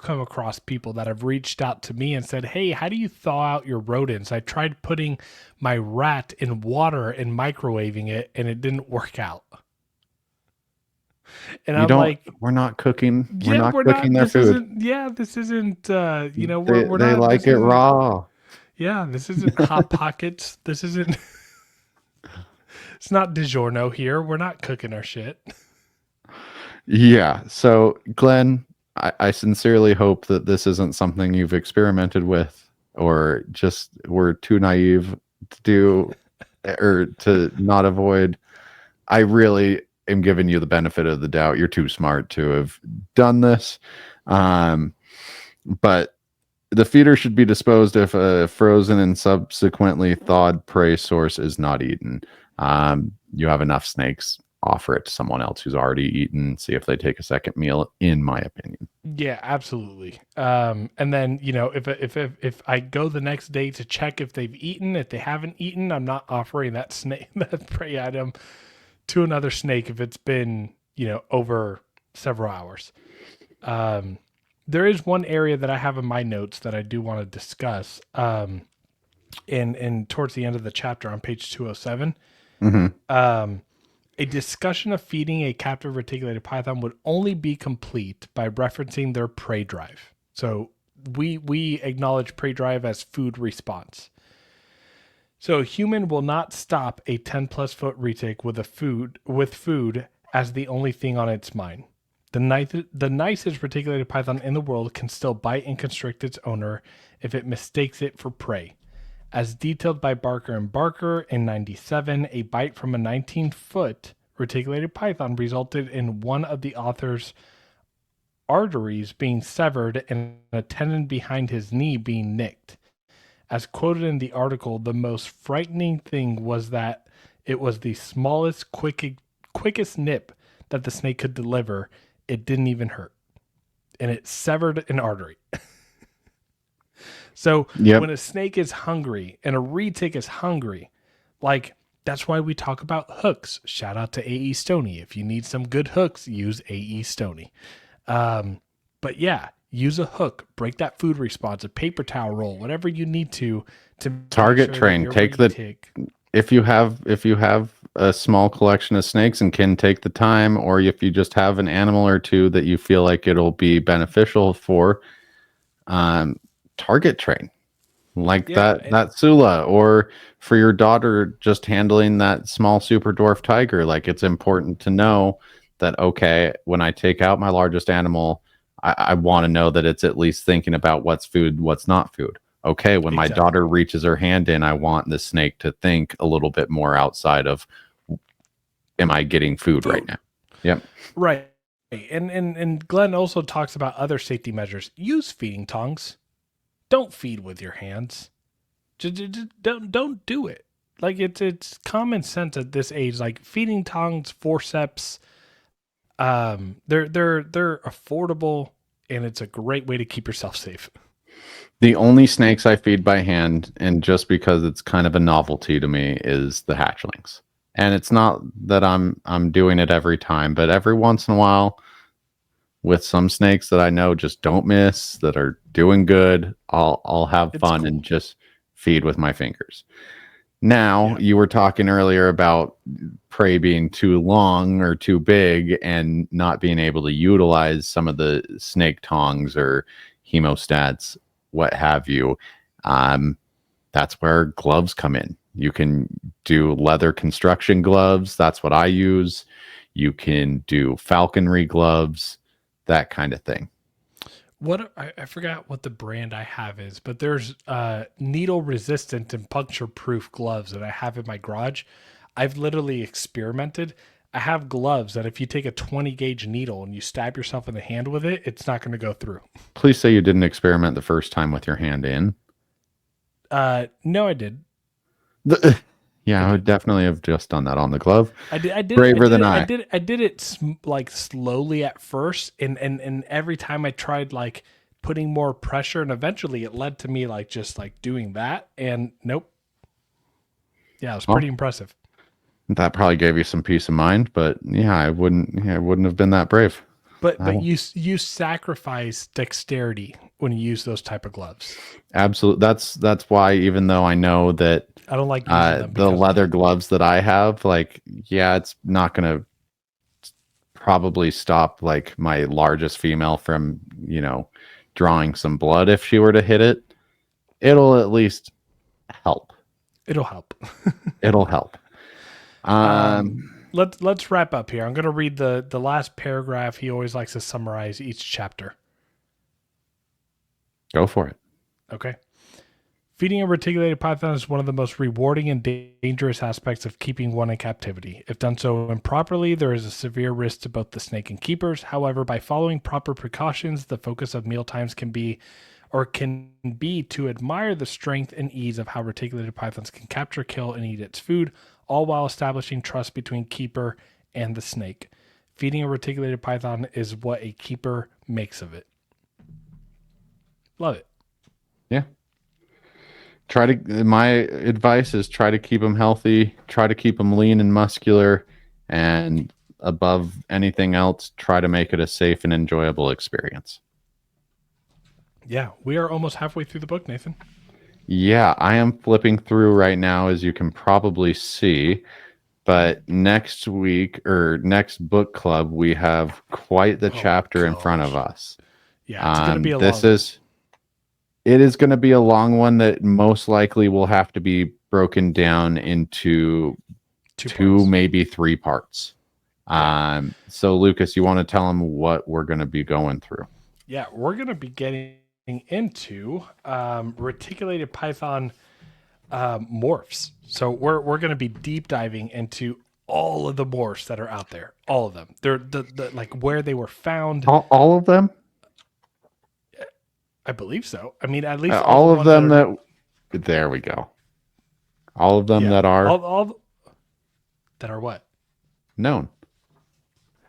come across people that have reached out to me and said, hey, how do you thaw out your rodents? I tried putting my rat in water and microwaving it, and it didn't work out. And we're not cooking. Yeah, we're not cooking their food. This isn't, we're they not. Like it raw. Yeah, this isn't Hot Pockets. This isn't, it's not DiGiorno here. We're not cooking our shit. Yeah. So, Glenn, I sincerely hope that this isn't something you've experimented with, or just were too naive to do or to not avoid. I really am giving you the benefit of the doubt. You're too smart to have done this. But the feeder should be disposed if a frozen and subsequently thawed prey source is not eaten. You have enough snakes, offer it to someone else who's already eaten, see if they take a second meal, in my opinion. Yeah, absolutely. And then, if I go the next day to check if they've eaten, if they haven't eaten, I'm not offering that snake, that prey item, to another snake if it's been, over several hours. There is one area that I have in my notes that I do want to discuss. In towards the end of the chapter on page 207. Mm-hmm. A discussion of feeding a captive reticulated python would only be complete by referencing their prey drive. So we acknowledge prey drive as food response. So a human will not stop a 10 plus foot retic with food as the only thing on its mind. The nicest reticulated python in the world can still bite and constrict its owner if it mistakes it for prey. As detailed by Barker and Barker in 97, a bite from a 19-foot reticulated python resulted in one of the author's arteries being severed and a tendon behind his knee being nicked. As quoted in the article, the most frightening thing was that it was the smallest, quickest nip that the snake could deliver. It didn't even hurt. And it severed an artery. So when a snake is hungry and a retic is hungry, that's why we talk about hooks. Shout out to A.E. Stoney. If you need some good hooks, use A.E. Stoney. But yeah, use a hook, break that food response, a paper towel roll, whatever you need to target train. If you have a small collection of snakes and can take the time, or if you just have an animal or two that you feel like it'll be beneficial for, target train that Sula, or for your daughter just handling that small super dwarf tiger. It's important to know that, okay, when I take out my largest animal, I want to know that it's at least thinking about what's food, what's not food. Okay, when my daughter reaches her hand in, I want the snake to think a little bit more outside of, am I getting food right now? Yep. Right. And Glenn also talks about other safety measures. Use feeding tongs. Don't feed with your hands. Just don't do it. It's common sense at this age. Feeding tongs, forceps, they're affordable, and it's a great way to keep yourself safe. The only snakes I feed by hand, and just because it's kind of a novelty to me, is the hatchlings. And it's not that I'm doing it every time, but every once in a while, with some snakes that I know just don't miss, that are doing good, I'll have fun and just feed with my fingers. Now, you were talking earlier about prey being too long or too big and not being able to utilize some of the snake tongs or hemostats, what have you. That's where gloves come in. You can do leather construction gloves. That's what I use. You can do falconry gloves, that kind of thing. I forgot what the brand I have is, but there's needle resistant and puncture proof gloves that I have in my garage. I've literally experimented. I have gloves that if you take a 20 gauge needle and you stab yourself in the hand with it, it's not going to go through. Please say you didn't experiment the first time with your hand in. No, I did. Yeah, I would definitely have just done that on the glove. I did. Braver than I. I did it like slowly at first, and every time I tried like putting more pressure, and eventually it led to me like just like doing that. And nope. Yeah, it was pretty impressive. That probably gave you some peace of mind, but yeah, I wouldn't have been that brave. But you sacrifice dexterity when you use those type of gloves. Absolutely. That's why, even though I know that I don't like using them the leather gloves that I have, like, yeah, it's not going to probably stop like my largest female from, drawing some blood if she were to hit it. It'll at least help. It'll help. It'll help. Let's wrap up here. I'm going to read the last paragraph. He always likes to summarize each chapter. Go for it. Okay. Feeding a reticulated python is one of the most rewarding and dangerous aspects of keeping one in captivity. If done so improperly, there is a severe risk to both the snake and keepers. However, by following proper precautions, the focus of mealtimes can be to admire the strength and ease of how reticulated pythons can capture, kill, and eat its food, all while establishing trust between keeper and the snake. Feeding a reticulated python is what a keeper makes of it. Love it. Yeah. My advice is try to keep them healthy, try to keep them lean and muscular, and above anything else, try to make it a safe and enjoyable experience. Yeah, we are almost halfway through the book, Nathan. Yeah, I am flipping through right now, as you can probably see. But next week or next book club, we have quite the chapter in front of us. Yeah, it's going to be a long one. It is going to be a long one that most likely will have to be broken down into two maybe 3 parts. So Lucas, you want to tell them what we're going to be going through? Yeah, we're going to be getting into reticulated python morphs. So we're going to be deep diving into all of the morphs that are out there. All of them. They're the like where they were found. All of them? I believe so. I mean, at least all of them that there we go. All of them that are all that are what? Known.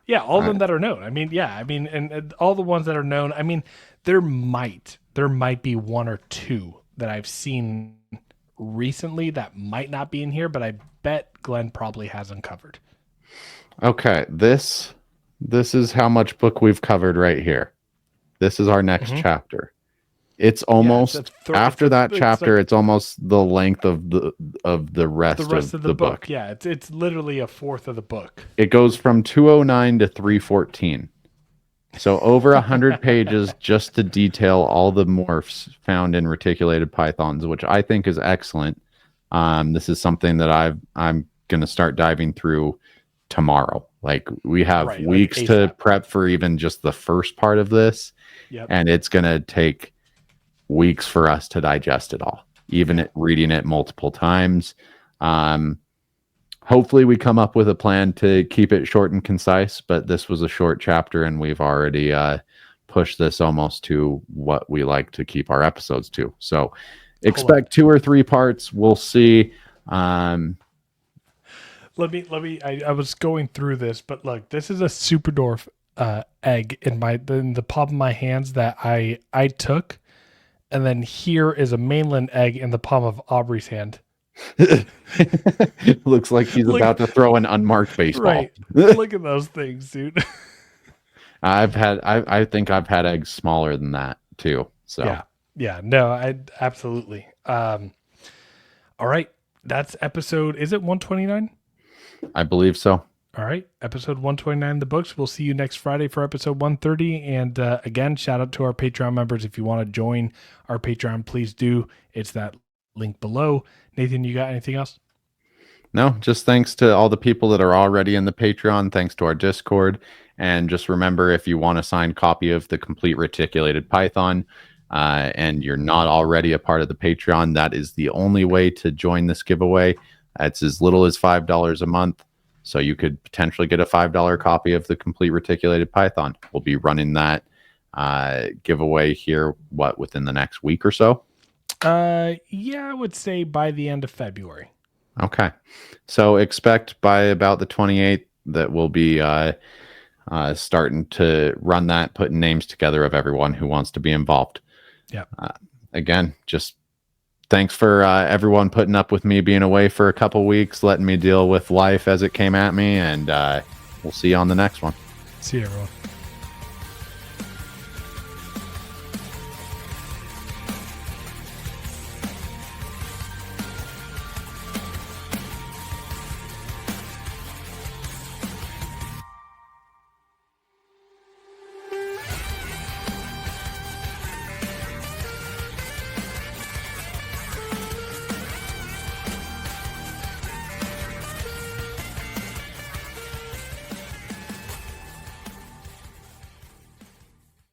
Yeah, all of them that are known. I mean, yeah, I mean, and all the ones that are known. I mean, there might be 1 or 2 that I've seen recently that might not be in here, but I bet Glenn probably has uncovered. Okay, this is how much book we've covered right here. This is our next chapter. It's almost after that chapter. It's almost the length of the rest of the book. Yeah, it's literally a fourth of the book. It goes from 209 to 314. So over 100 pages just to detail all the morphs found in reticulated pythons, which I think is excellent. This is something that I'm going to start diving through tomorrow. Like we have weeks to prep for even just the first part of this. Yep. And it's going to take weeks for us to digest it all, even reading it multiple times. Hopefully we come up with a plan to keep it short and concise, but this was a short chapter and we've already pushed this almost to what we like to keep our episodes to. So expect 2 or 3 parts. We'll see. Let me, I was going through this, but look, this is a Superdorf egg in the palm of my hands that I took. And then here is a mainland egg in the palm of Aubrey's hand. Looks like he's about to throw an unmarked baseball. Right. Look at those things, dude. I think I've had eggs smaller than that too. So yeah. No, I absolutely. All right. That's episode, is it 129? I believe so. All right, episode 129 the books. We'll see you next Friday for episode 130. And again, shout out to our Patreon members. If you want to join our Patreon, please do. It's that link below. Nathan, you got anything else? No, just thanks to all the people that are already in the Patreon. Thanks to our Discord. And just remember, if you want a signed copy of the Complete Reticulated Python, and you're not already a part of the Patreon, that is the only way to join this giveaway. It's as little as $5 a month. So you could potentially get a $5 copy of the Complete Reticulated Python. We'll be running that giveaway here, within the next week or so? Yeah, I would say by the end of February. Okay. So expect by about the 28th that we'll be starting to run that, putting names together of everyone who wants to be involved. Yeah. Again, just thanks for everyone putting up with me being away for a couple weeks, letting me deal with life as it came at me, and we'll see you on the next one. See you, everyone.